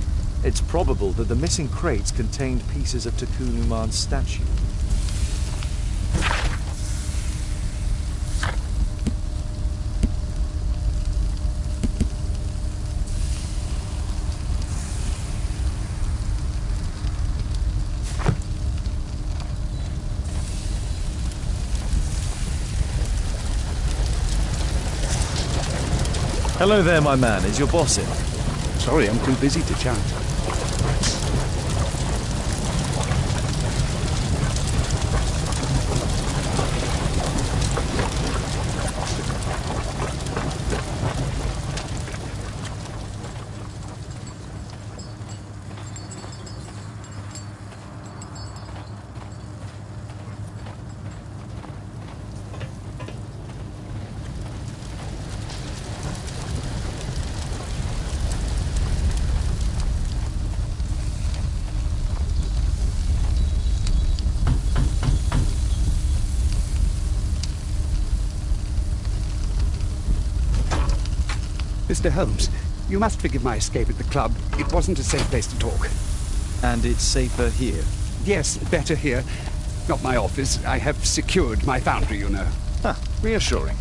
Speaker 3: It's probable that the missing crates contained pieces of Tikkun Uman's statue. Hello there, my man. Is your boss in?
Speaker 2: Sorry, I'm too busy to chat. Mr. Holmes, you must forgive my escape at the club. It wasn't a safe place to talk.
Speaker 8: And it's safer here?
Speaker 2: Yes, better here. Not my office. I have secured my foundry, you know.
Speaker 8: Ah, reassuring.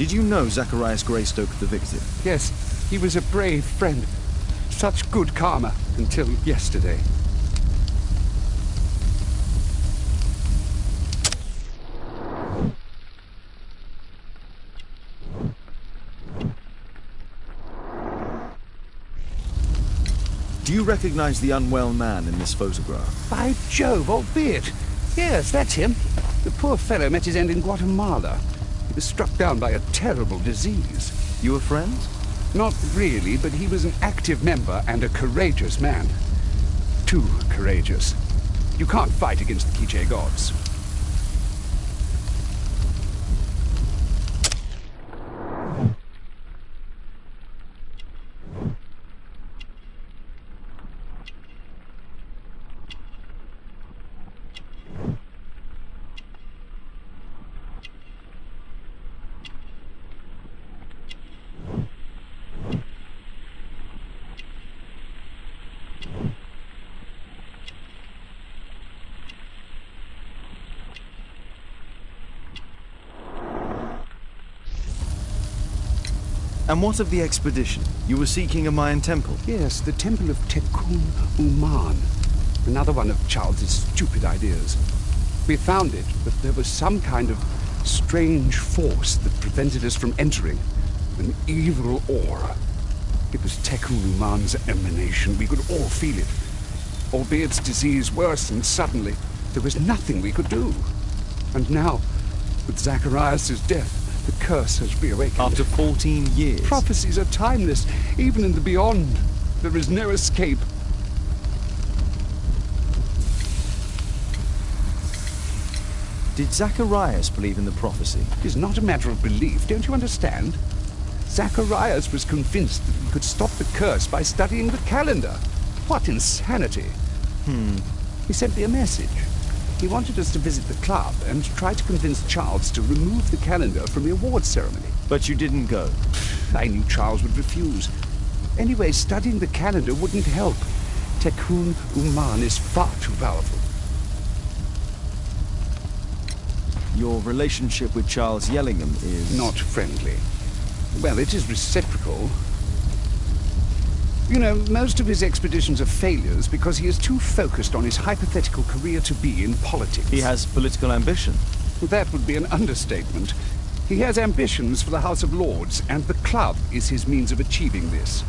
Speaker 8: Did you know Zacharias Greystoke, the victim?
Speaker 2: Yes, he was a brave friend. Such good karma until yesterday.
Speaker 8: Do you recognize the unwell man in this photograph?
Speaker 2: By Jove, albeit. Yes, that's him. The poor fellow met his end in Guatemala. He was struck down by a terrible disease.
Speaker 8: You were friends?
Speaker 2: Not really, but he was an active member and a courageous man. Too courageous. You can't fight against the Quiche gods.
Speaker 8: And what of the expedition? You were seeking a Mayan temple?
Speaker 2: Yes, the temple of Tekun Uman. Another one of Charles's stupid ideas. We found it, but there was some kind of strange force that prevented us from entering. An evil aura. It was Tekun Uman's emanation. We could all feel it. Albeit its disease worsened suddenly, there was nothing we could do. And now, with Zacharias' death, the curse has reawakened.
Speaker 8: After 14 years?
Speaker 2: Prophecies are timeless, even in the beyond. There is no escape.
Speaker 8: Did Zacharias believe in the prophecy?
Speaker 2: It is not a matter of belief, don't you understand? Zacharias was convinced that we could stop the curse by studying the calendar. What insanity! He sent me a message. He wanted us to visit the club and try to convince Charles to remove the calendar from the awards ceremony.
Speaker 8: But you didn't go?
Speaker 2: I knew Charles would refuse. Anyway, studying the calendar wouldn't help. Tekun Uman is far too powerful.
Speaker 8: Your relationship with Charles Yellingham is...
Speaker 2: not friendly. Well, it is reciprocal. You know, most of his expeditions are failures because he is too focused on his hypothetical career to be in politics.
Speaker 8: He has political ambition.
Speaker 2: That would be an understatement. He has ambitions for the House of Lords, and the club is his means of achieving this.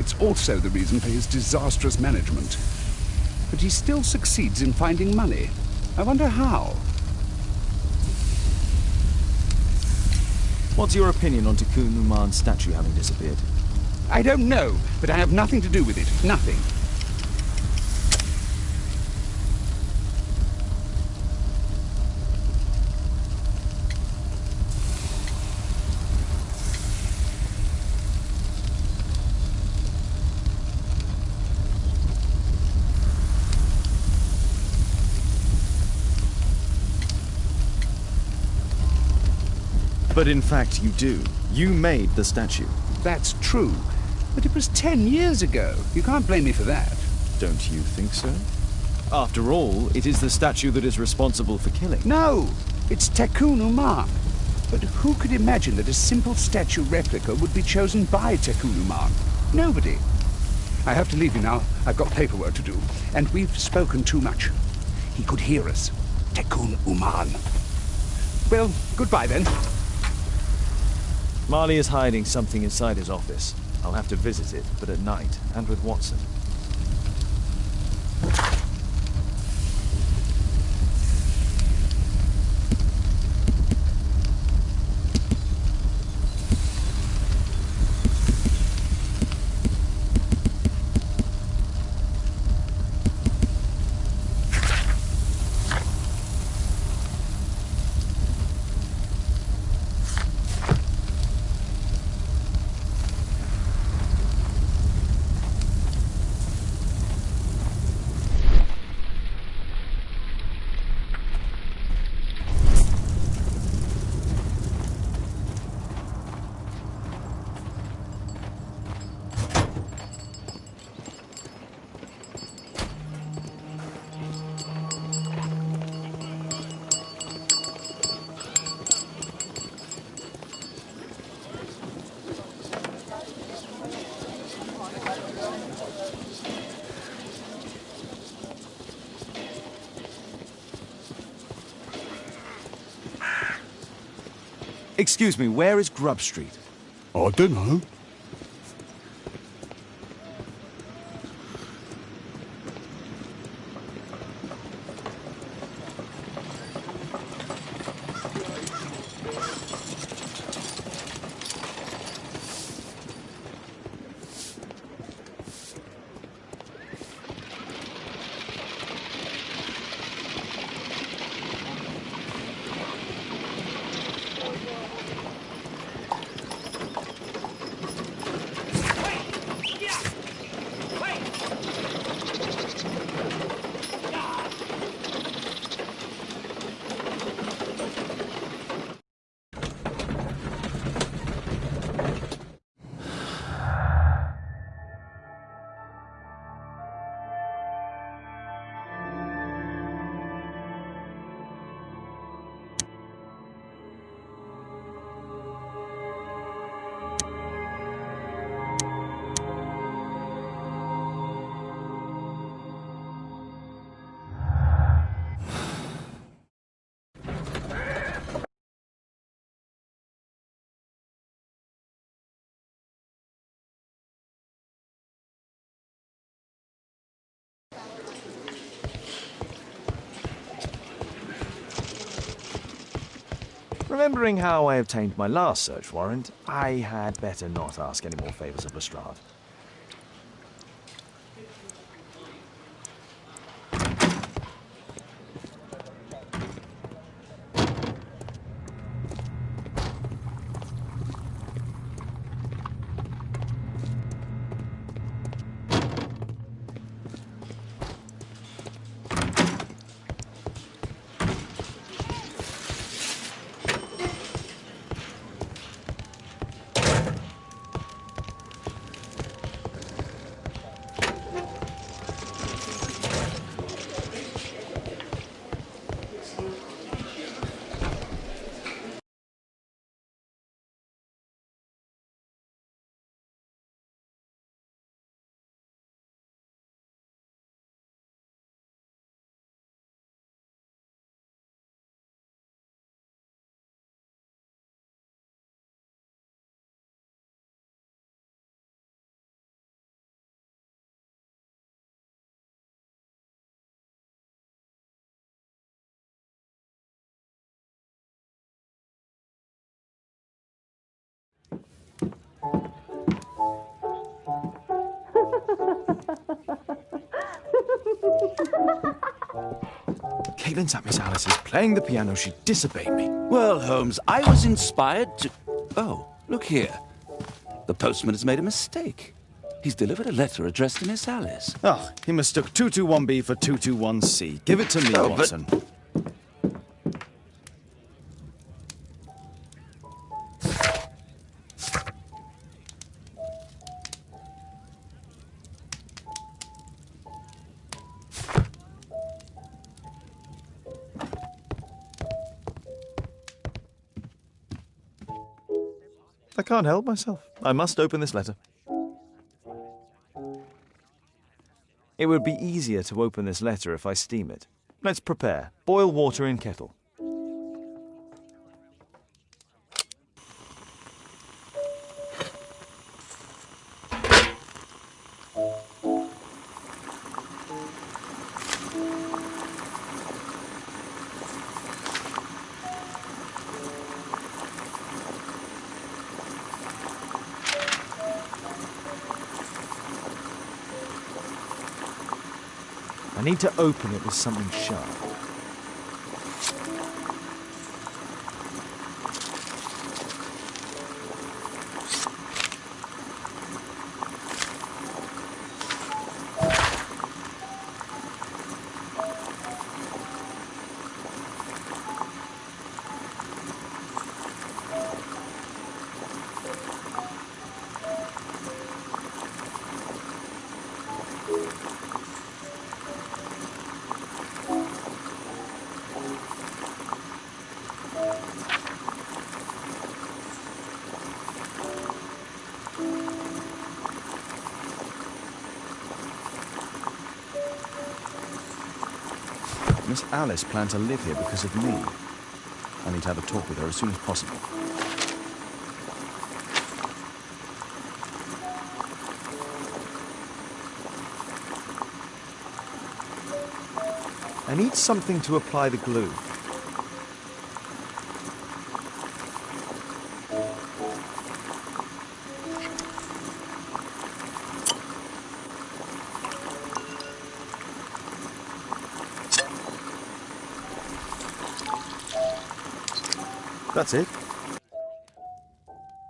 Speaker 2: It's also the reason for his disastrous management. But he still succeeds in finding money. I wonder how.
Speaker 8: What's your opinion on Tekun Uman's statue having disappeared?
Speaker 2: I don't know, but I have nothing to do with it. Nothing.
Speaker 8: But in fact you do. You made the statue.
Speaker 2: That's true. But it was 10 years ago. You can't blame me for that.
Speaker 8: Don't you think so? After all, it is the statue that is responsible for killing.
Speaker 2: No! It's Tekun Uman. But who could imagine that a simple statue replica would be chosen by Tekun Uman? Nobody. I have to leave you now. I've got paperwork to do. And we've spoken too much. He could hear us. Tekun Uman. Well, goodbye then.
Speaker 3: Marley is hiding something inside his office. I'll have to visit it, but at night, and with Watson. Excuse me, where is Grub Street?
Speaker 2: I don't know.
Speaker 3: Remembering how I obtained my last search warrant, I had better not ask any more favours of Lestrade. Caitlin's at Miss Alice's playing the piano. She disobeyed me.
Speaker 6: Well, Holmes, I was inspired to... Oh, look here. The postman has made a mistake. He's delivered a letter addressed to Miss Alice.
Speaker 8: Oh, he mistook 221B for 221C. Give it to me, Watson.
Speaker 3: I can't help myself. I must open this letter. It would be easier to open this letter if I steam it. Let's prepare. Boil water in kettle. I need to open it with something sharp. Miss Alice planned to live here because of me. I need to have a talk with her as soon as possible. I need something to apply the glue. That's it.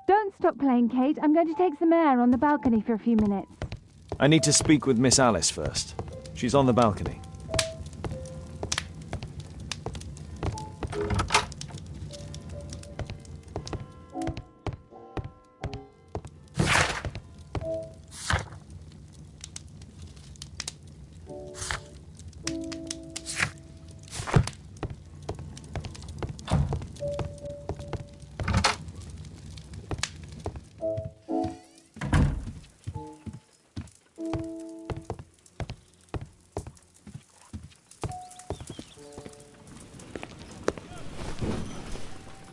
Speaker 13: Don't stop playing, Kate. I'm going to take some air on the balcony for a few minutes.
Speaker 3: I need to speak with Miss Alice first. She's on the balcony.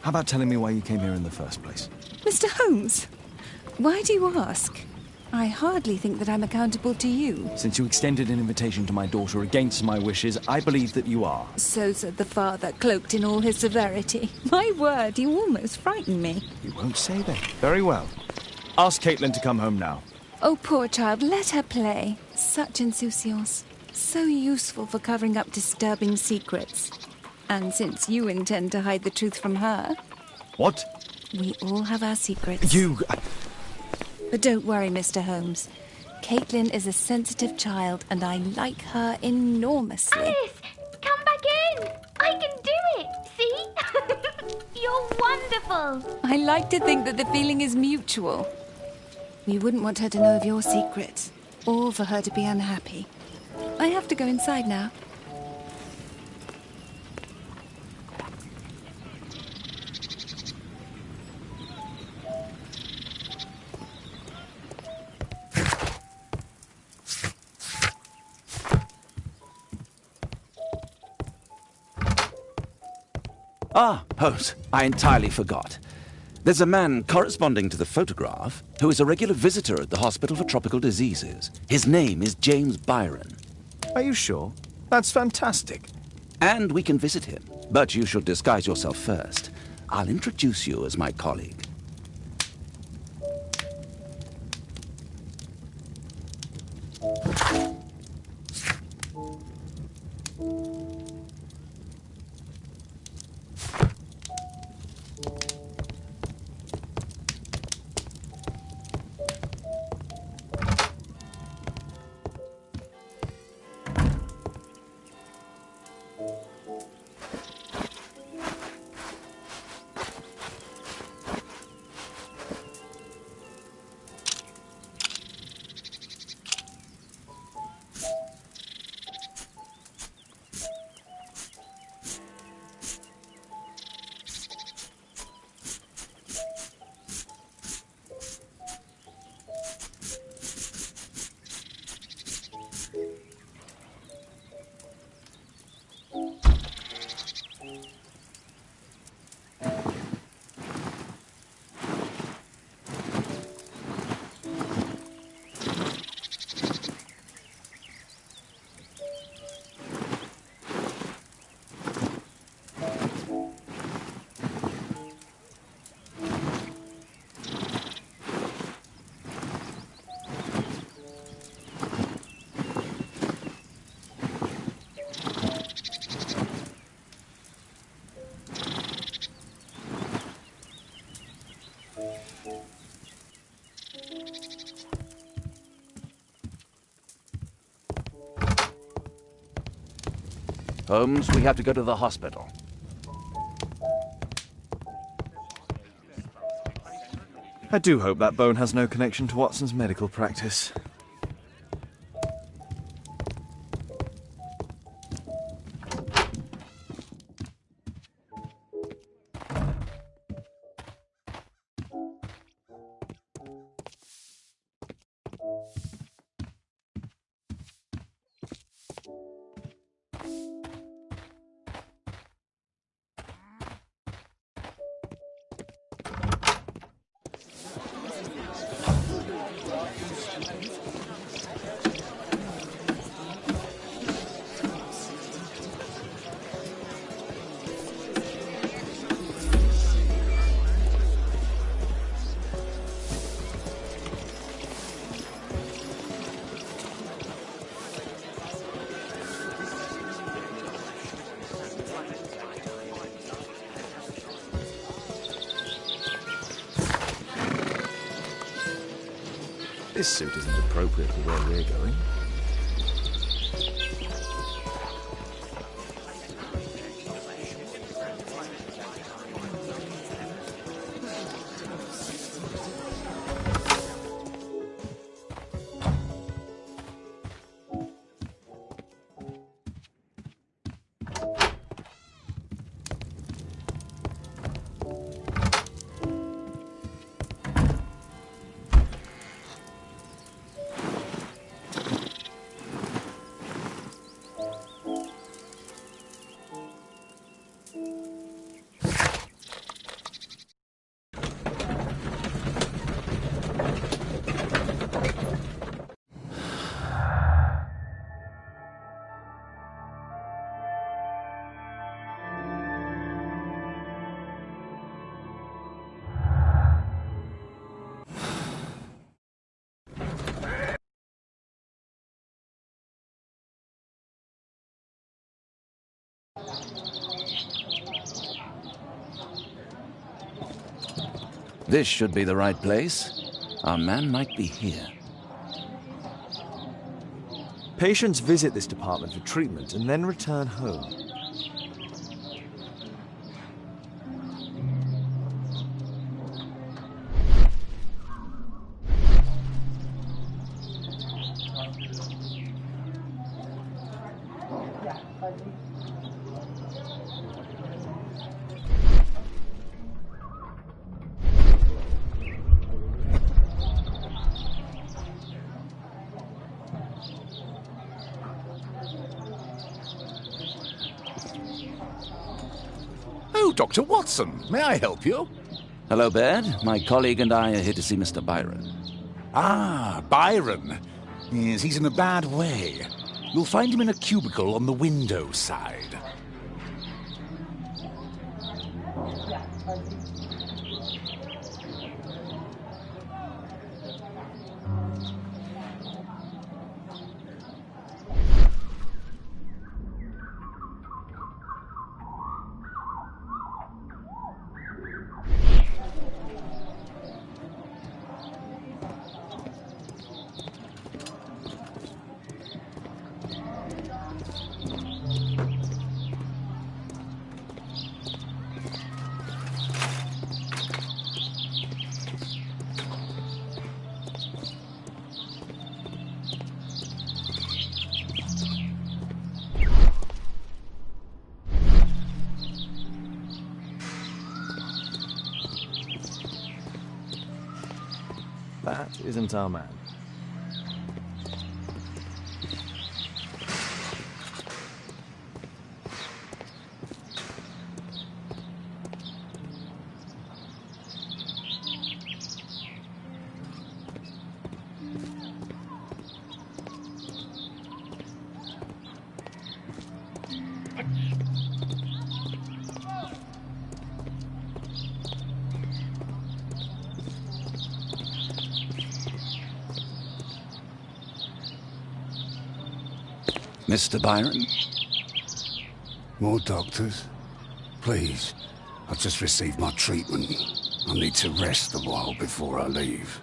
Speaker 3: How about telling me why you came here in the first place?
Speaker 14: Mr. Holmes, why do you ask? I hardly think that I'm accountable to you.
Speaker 3: Since you extended an invitation to my daughter against my wishes, I believe that you are.
Speaker 14: So said the father, cloaked in all his severity. My word, you almost frighten me.
Speaker 3: You won't say that. Very well. Ask Caitlin to come home now.
Speaker 14: Oh, poor child, let her play. Such insouciance. So useful for covering up disturbing secrets. And since you intend to hide the truth from her...
Speaker 3: What?
Speaker 14: We all have our secrets.
Speaker 3: You...
Speaker 14: But don't worry, Mr. Holmes. Caitlin is a sensitive child, and I like her enormously.
Speaker 15: Alice, come back in. I can do it. See? You're wonderful.
Speaker 14: I like to think that the feeling is mutual. We wouldn't want her to know of your secrets, or for her to be unhappy. I have to go inside now.
Speaker 6: Ah, Holmes, I entirely forgot. There's a man corresponding to the photograph who is a regular visitor at the Hospital for Tropical Diseases. His name is James Byron.
Speaker 3: Are you sure? That's fantastic.
Speaker 6: And we can visit him, but you should disguise yourself first. I'll introduce you as my colleague. Holmes, we have to go to the hospital.
Speaker 3: I do hope that bone has no connection to Watson's medical practice. This suit isn't appropriate for where we're going.
Speaker 6: This should be the right place. Our man might be here.
Speaker 3: Patients visit this department for treatment and then return home.
Speaker 16: Oh, Dr. Watson, may I help you?
Speaker 6: Hello, Baird. My colleague and I are here to see Mr. Byron.
Speaker 16: Ah, Byron. Yes, he's in a bad way. You'll find him in a cubicle on the window side.
Speaker 3: That isn't our man.
Speaker 6: Mr. Byron?
Speaker 2: More doctors? Please. I've just received my treatment. I need to rest a while before I leave.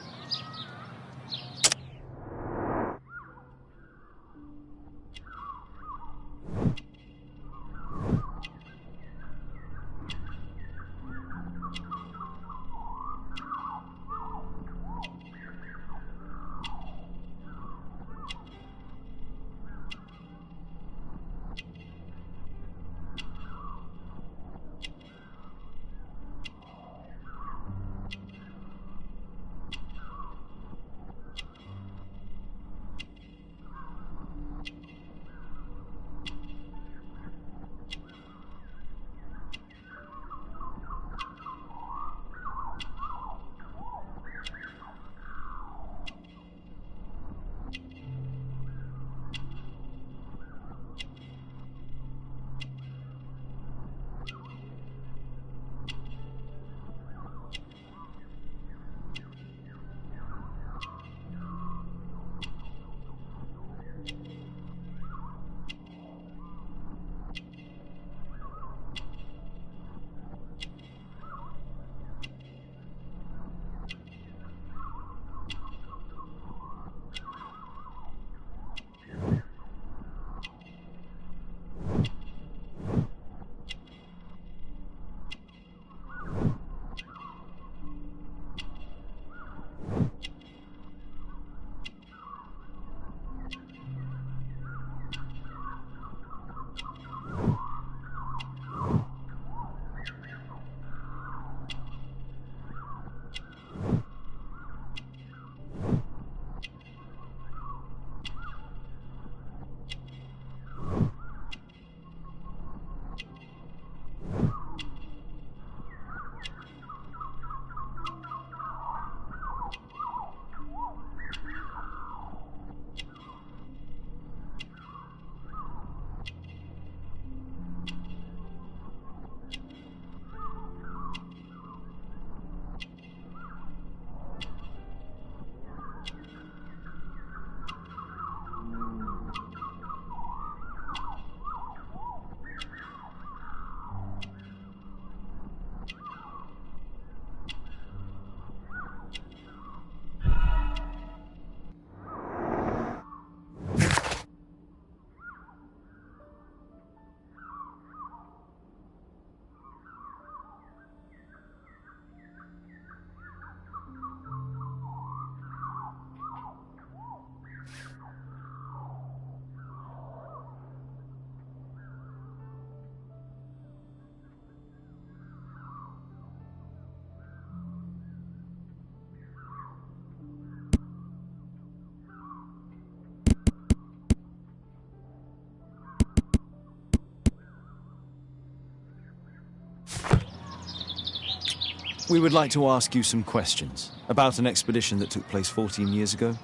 Speaker 3: We would like to ask you some questions about an expedition that took place 14 years ago.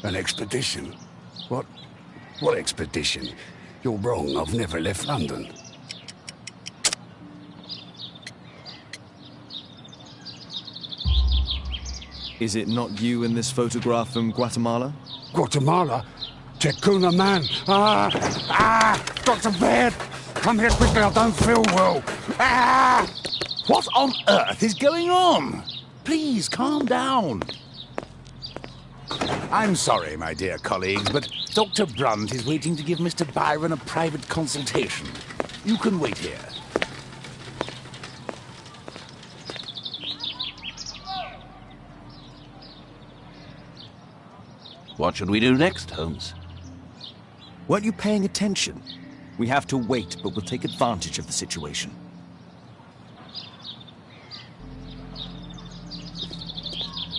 Speaker 2: An expedition? What expedition? You're wrong, I've never left London.
Speaker 3: Is it not you in this photograph from Guatemala?
Speaker 2: Guatemala? Tecuna man! Dr. Baird! Come here quickly, I don't feel well!
Speaker 16: What on earth is going on? Please, calm down. I'm sorry, my dear colleagues, but Dr. Brunt is waiting to give Mr. Byron a private consultation. You can wait here.
Speaker 6: What should we do next, Holmes?
Speaker 3: Weren't you paying attention? We have to wait, but we'll take advantage of the situation.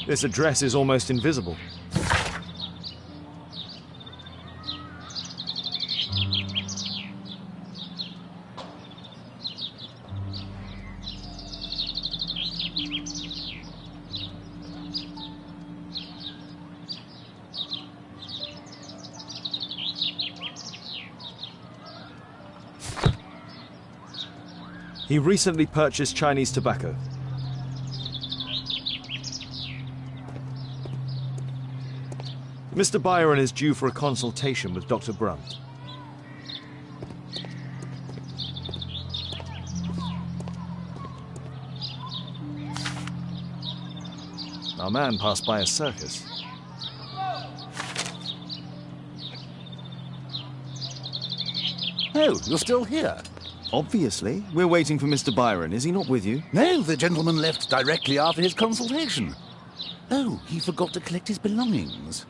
Speaker 17: This address is almost invisible. He recently purchased Chinese tobacco. Mr. Byron is due for a consultation with Dr. Brunt. Our man passed by a circus.
Speaker 16: Oh, you're still here?
Speaker 3: Obviously. We're waiting for Mr. Byron. Is he not with you?
Speaker 16: No, the gentleman left directly after his consultation. Oh, he forgot to collect his belongings.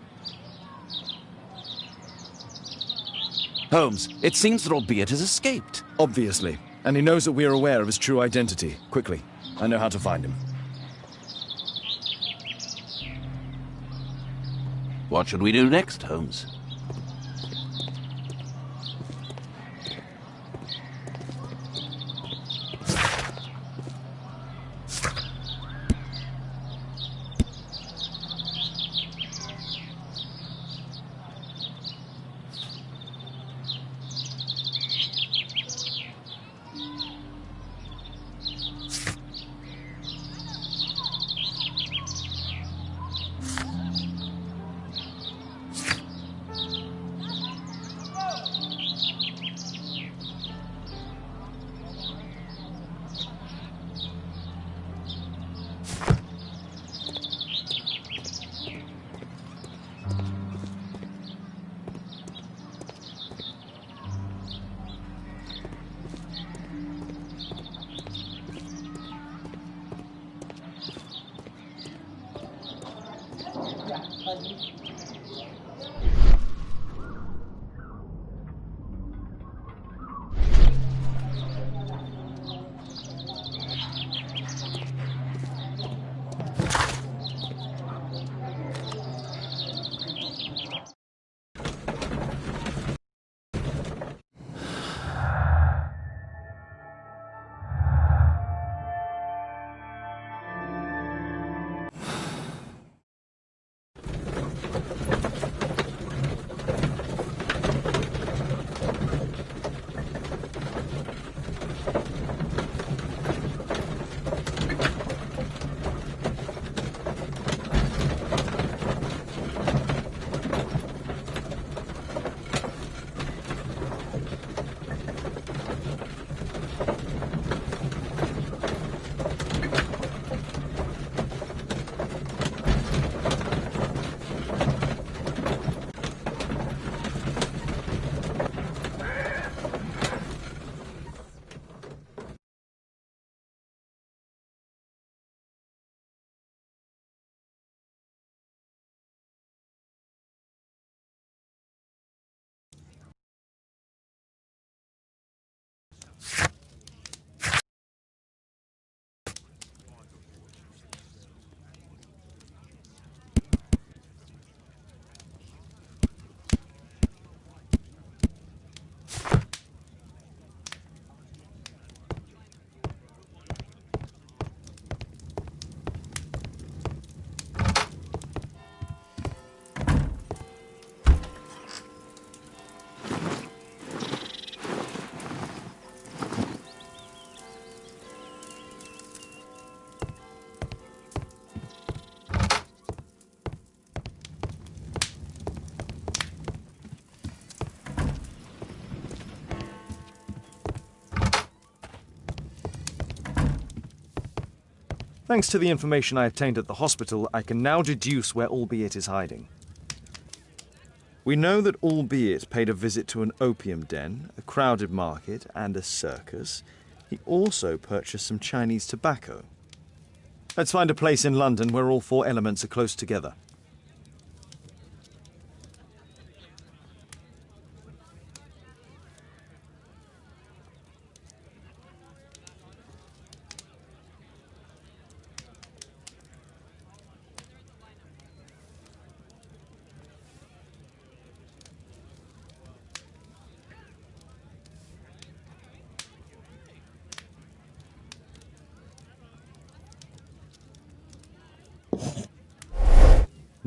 Speaker 6: Holmes, it seems that Albeit has escaped.
Speaker 3: Obviously. And he knows that we are aware of his true identity. Quickly. I know how to find him.
Speaker 6: What should we do next, Holmes?
Speaker 3: Thanks to the information I obtained at the hospital, I can now deduce where Albeit is hiding. We know that Albeit paid a visit to an opium den, a crowded market, and a circus. He also purchased some Chinese tobacco. Let's find a place in London where all four elements are close together.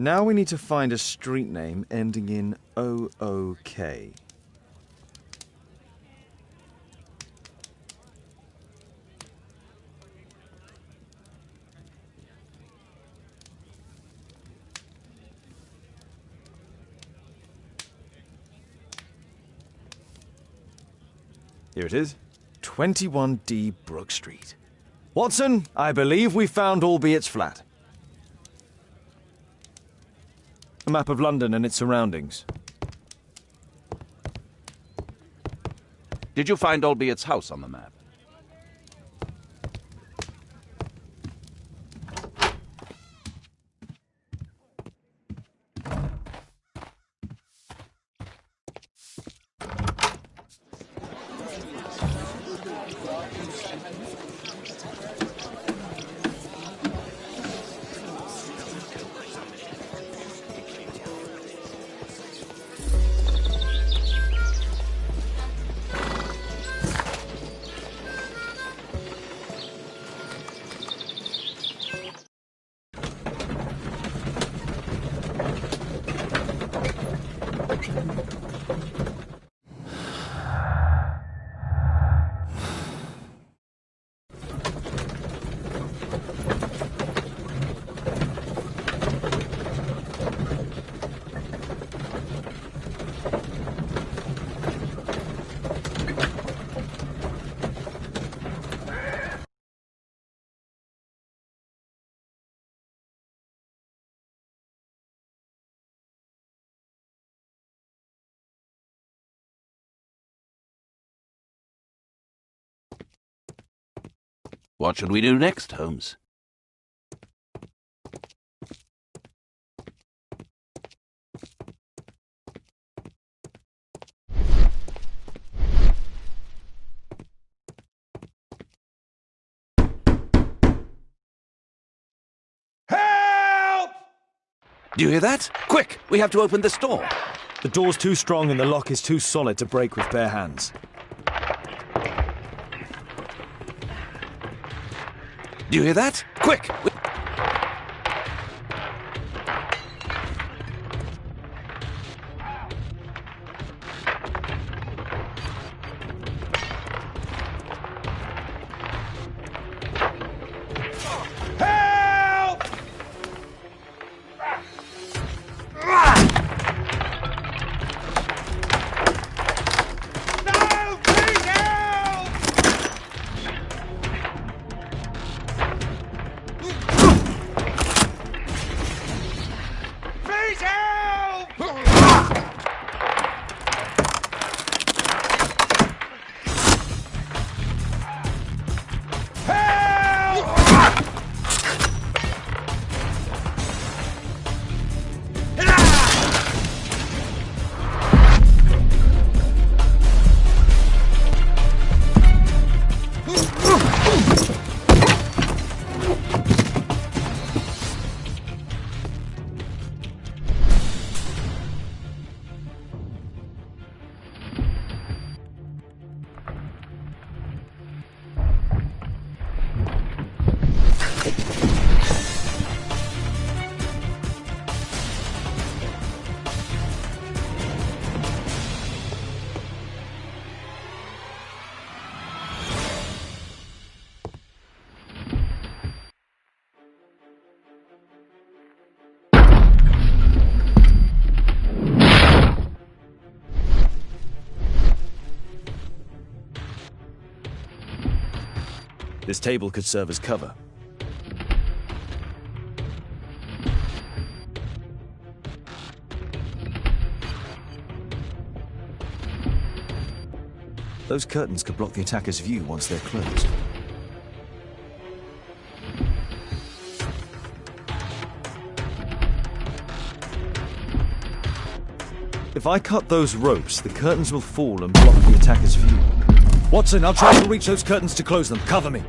Speaker 3: Now we need to find a street name ending in OOK. Here it is. 21D Brook Street. Watson, I believe we found Albeit's flat. A map of London and its surroundings.
Speaker 6: Did you find Albeit's house on the map? What should we do next, Holmes?
Speaker 3: Help!
Speaker 6: Do you hear that? Quick! We have to open this door.
Speaker 3: The door's too strong and the lock is too solid to break with bare hands.
Speaker 6: Do you hear that? Quick!
Speaker 3: This table could serve as cover.
Speaker 17: Those curtains could block the attacker's view once they're closed. If I cut those ropes, the curtains will fall and block the attacker's view. Watson, I'll try to reach those curtains to close them. Cover me.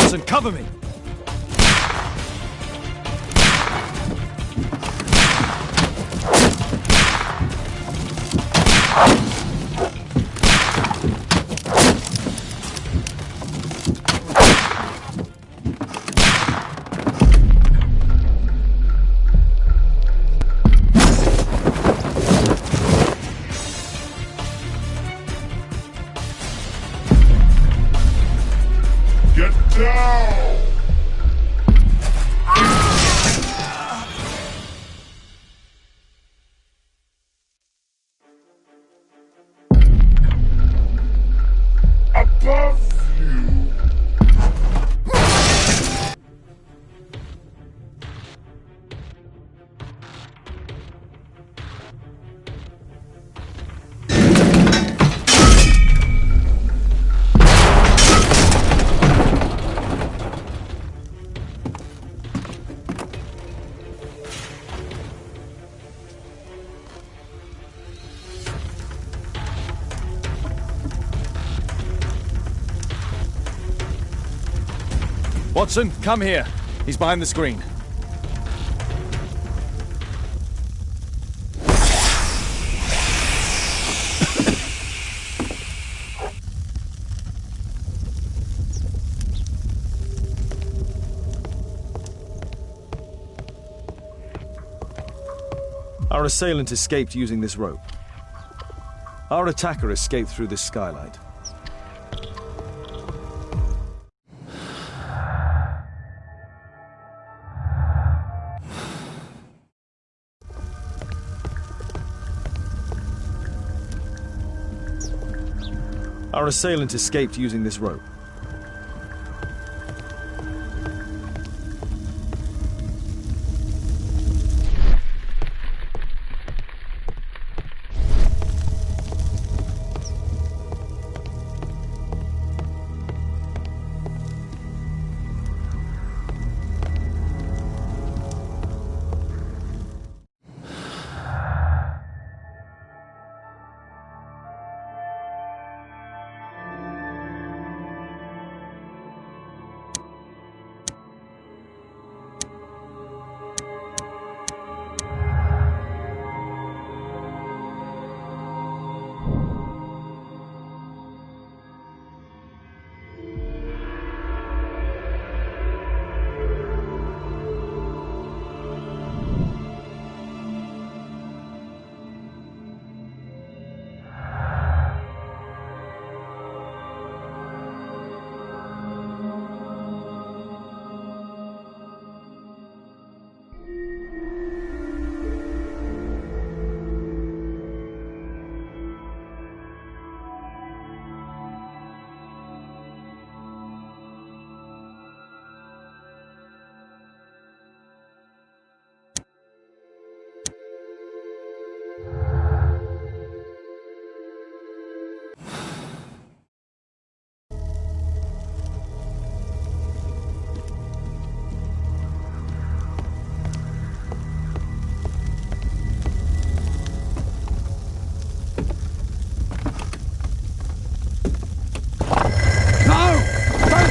Speaker 17: Watson, cover me! Watson, come here. He's behind the screen. Our assailant escaped using this rope. Our attacker escaped through this skylight. Our assailant escaped using this rope.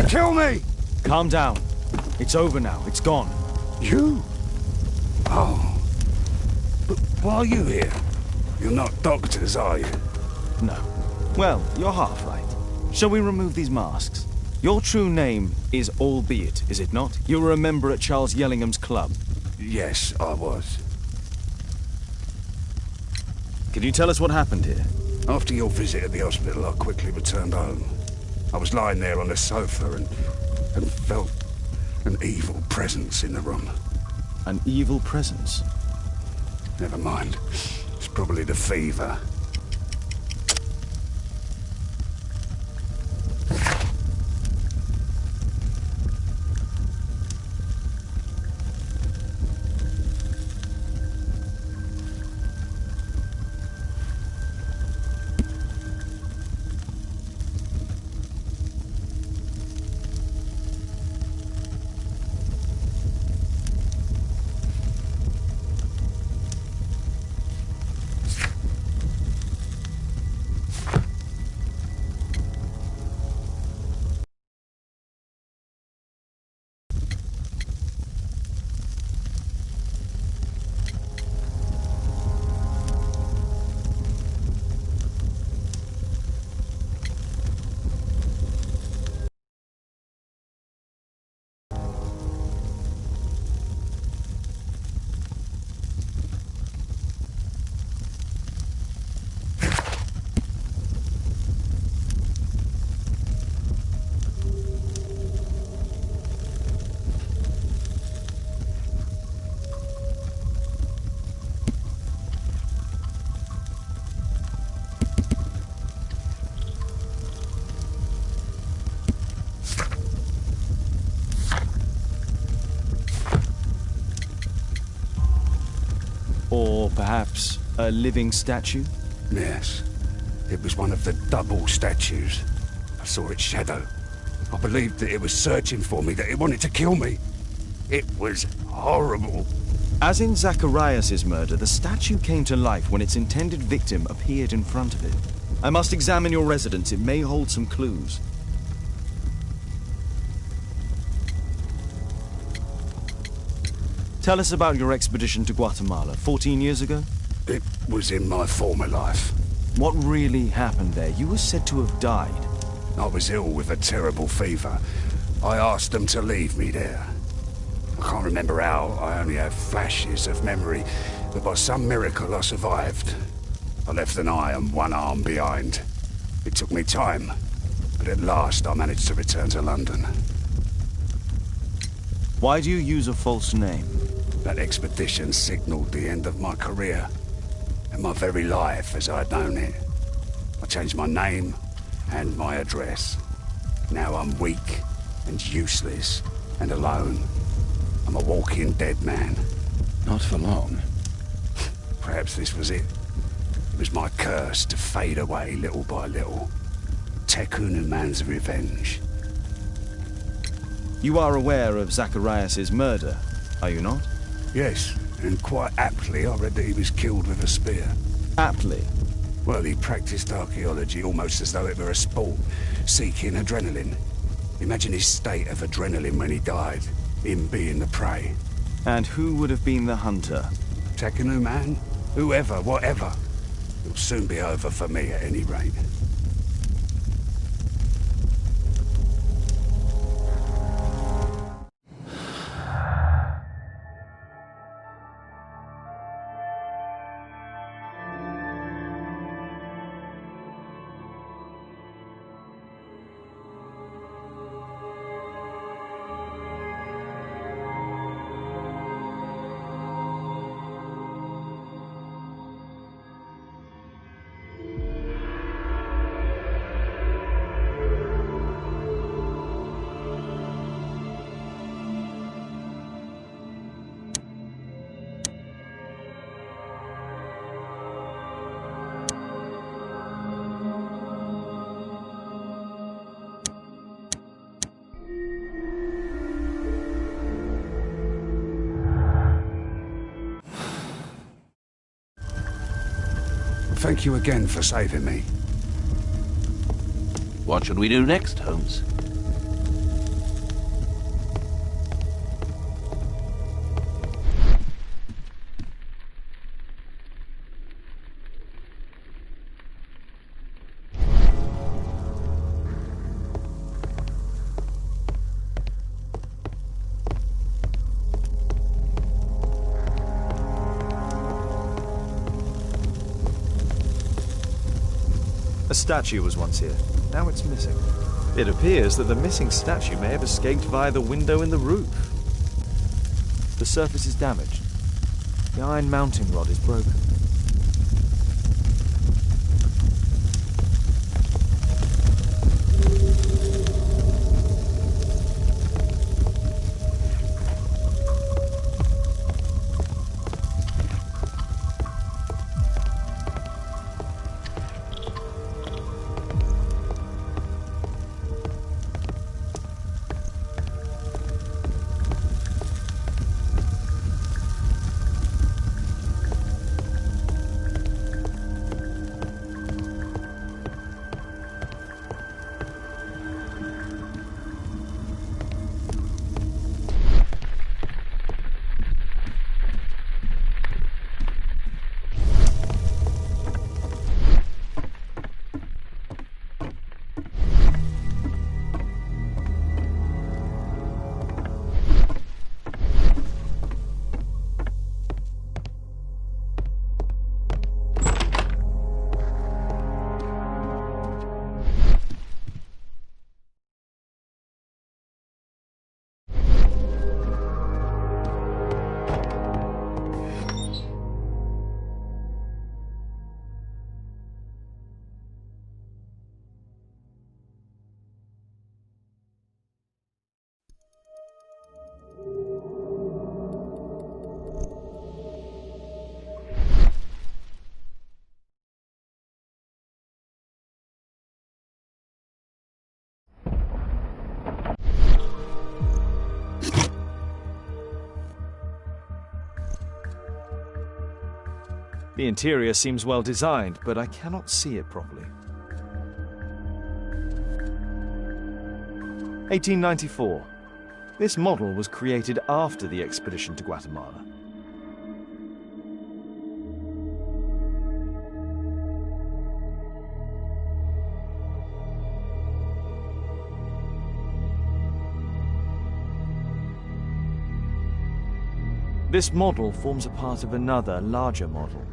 Speaker 2: kill me!
Speaker 17: Calm down. It's over now. It's gone.
Speaker 2: You? Oh. But why are you here? You're not doctors, are you?
Speaker 17: No. Well, you're half right. Shall we remove these masks? Your true name is Albeit, is it not? You were a member at Charles Yellingham's club.
Speaker 2: Yes, I was.
Speaker 17: Can you tell us what happened here?
Speaker 2: After your visit at the hospital, I quickly returned home. I was lying there on the sofa and felt an evil presence in the room.
Speaker 17: An evil presence?
Speaker 2: Never mind. It's probably the fever.
Speaker 17: Or perhaps a living statue?
Speaker 2: Yes. It was one of the double statues. I saw its shadow. I believed that it was searching for me, that it wanted to kill me. It was horrible.
Speaker 17: As in Zacharias' murder, the statue came to life when its intended victim appeared in front of it. I must examine your residence. It may hold some clues. Tell us about your expedition to Guatemala 14 years ago?
Speaker 2: It was in my former life.
Speaker 17: What really happened there? You were said to have died.
Speaker 2: I was ill with a terrible fever. I asked them to leave me there. I can't remember how. I only have flashes of memory. But by some miracle I survived. I left an eye and one arm behind. It took me time. But at last I managed to return to London.
Speaker 17: Why do you use a false name?
Speaker 2: That expedition signaled the end of my career, and my very life as I'd known it. I changed my name and my address. Now I'm weak and useless and alone. I'm a walking dead man.
Speaker 6: Not for long.
Speaker 2: Perhaps this was it. It was my curse to fade away little by little. Tekunu man's revenge.
Speaker 17: You are aware of Zacharias' murder, are you not?
Speaker 2: Yes, and quite aptly I read that he was killed with a spear.
Speaker 17: Aptly?
Speaker 2: Well, he practiced archaeology almost as though it were a sport, seeking adrenaline. Imagine his state of adrenaline when he died, him being the prey.
Speaker 17: And who would have been the hunter?
Speaker 2: Tekunu man? Whoever, whatever. It'll soon be over for me at any rate. Thank you again for saving me.
Speaker 6: What should we do next, Holmes?
Speaker 3: statue was once here. Now it's missing. It appears that the missing statue may have escaped via the window in the roof. The surface is damaged. The iron mounting rod is broken. The interior seems well designed, but I cannot see it properly. 1894. This model was created after the expedition to Guatemala. This model forms a part of another, larger model.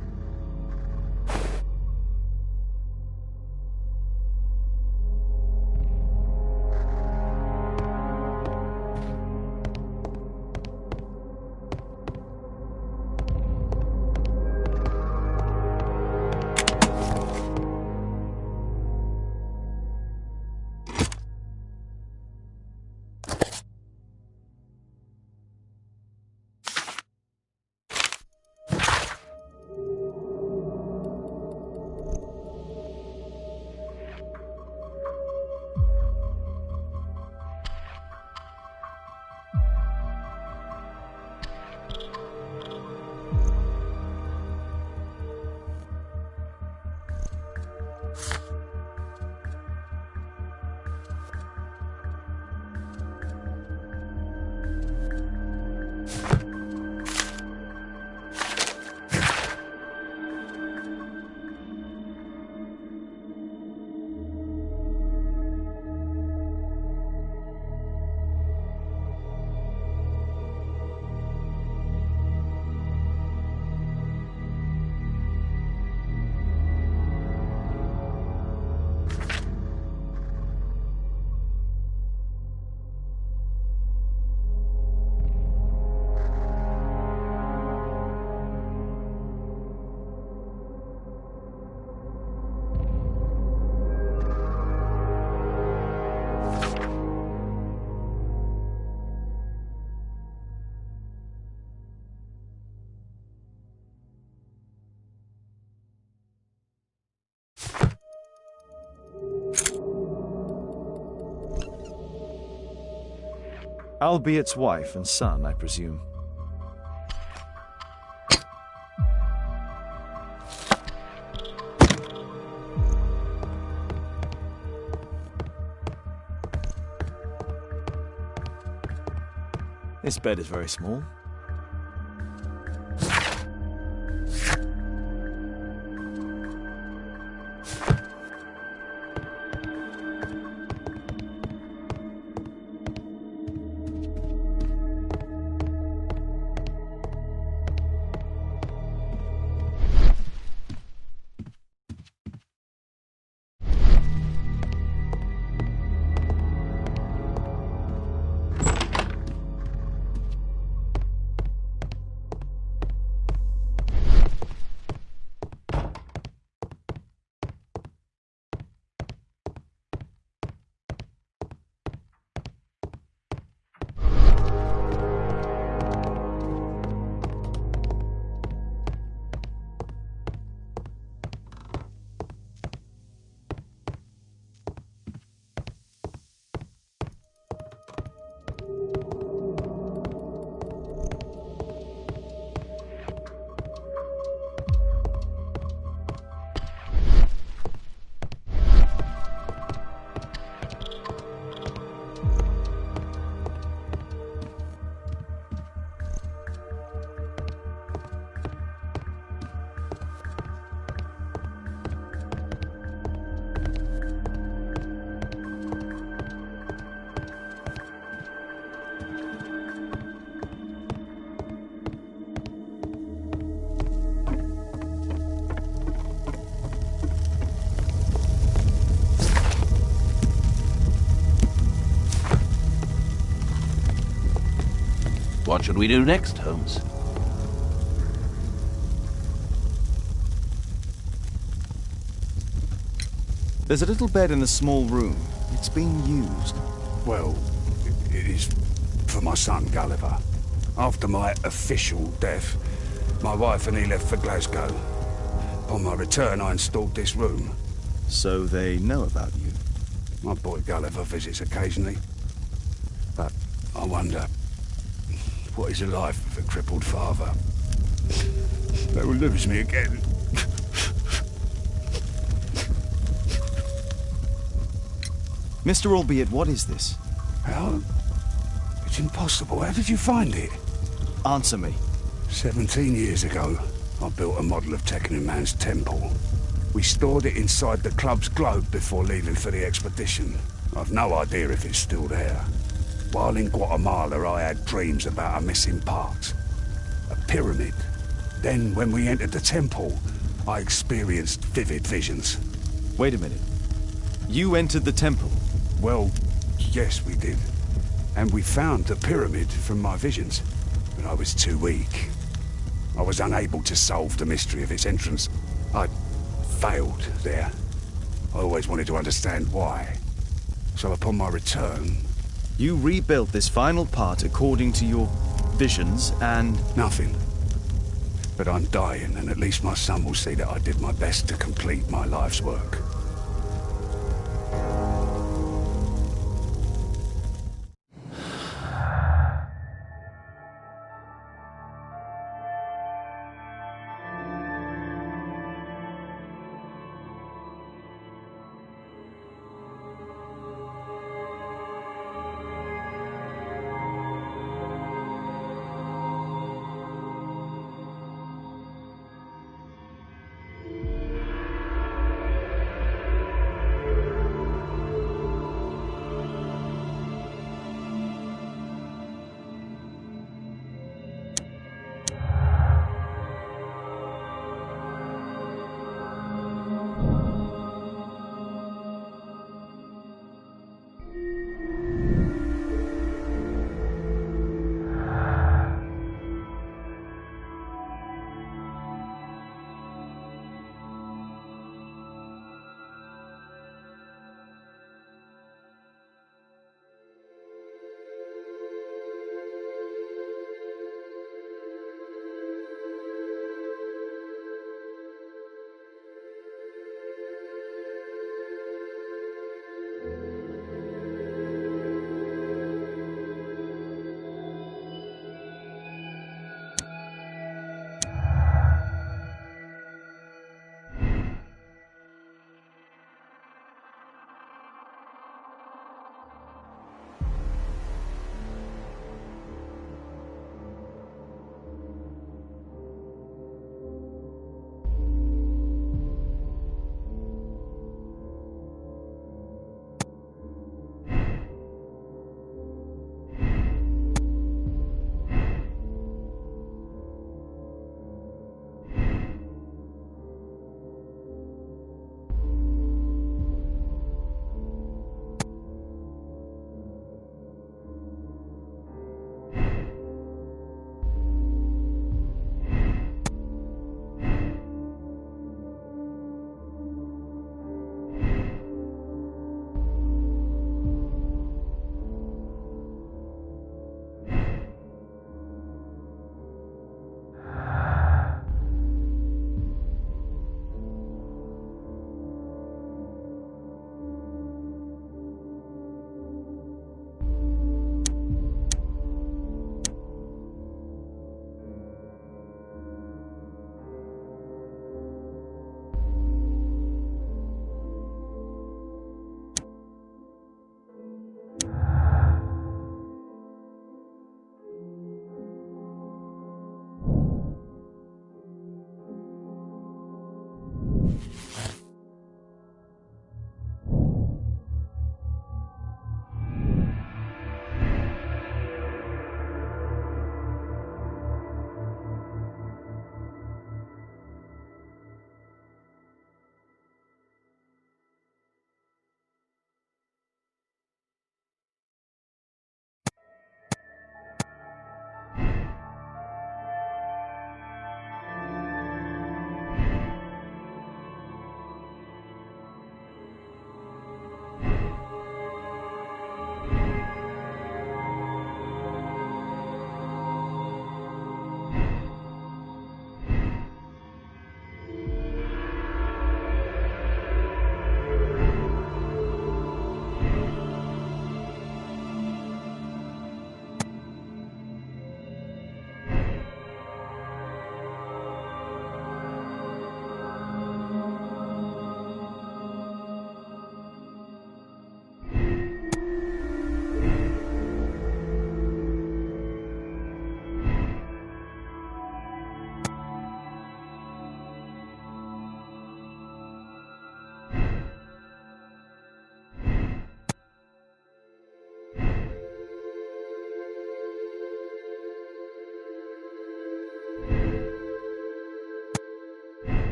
Speaker 3: Albiet's wife and son, I presume. This bed is very small.
Speaker 6: What should we do next, Holmes?
Speaker 17: There's a little bed in the small room. It's being used.
Speaker 2: Well, it is for my son, Gulliver. After my official death, my wife and he left for Glasgow. On my return, I installed this room.
Speaker 17: So they know about you?
Speaker 2: My boy Gulliver visits occasionally. But I wonder, what is the life of a crippled father? They will lose me again.
Speaker 17: Mr. Albeit, what is this?
Speaker 2: How? It's impossible. How did you find it?
Speaker 17: Answer me.
Speaker 2: 17 years ago, I built a model of Tekkening Man's temple. We stored it inside the club's globe before leaving for the expedition. I've no idea if it's still there. While in Guatemala, I had dreams about a missing part. A pyramid. Then, when we entered the temple, I experienced vivid visions.
Speaker 17: Wait a minute. You entered the temple?
Speaker 2: Well, yes, we did. And we found the pyramid from my visions. But I was too weak. I was unable to solve the mystery of its entrance. I failed there. I always wanted to understand why. So upon my return...
Speaker 17: You rebuilt this final part according to your visions and...
Speaker 2: Nothing. But I'm dying, and at least my son will see that I did my best to complete my life's work.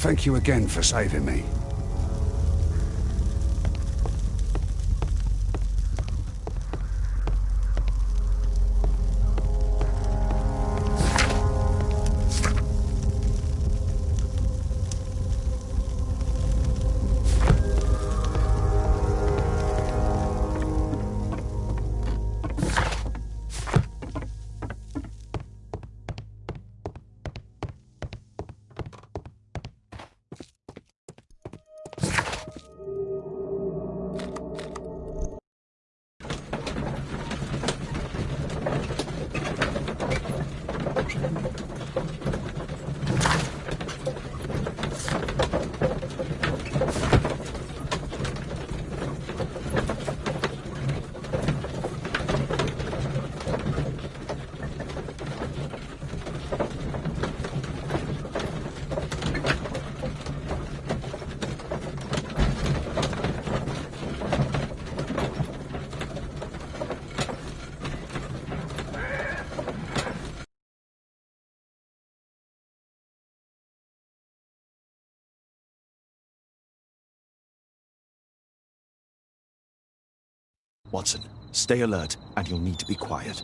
Speaker 2: Thank you again for saving me.
Speaker 1: Watson, stay alert, and you'll need to be quiet.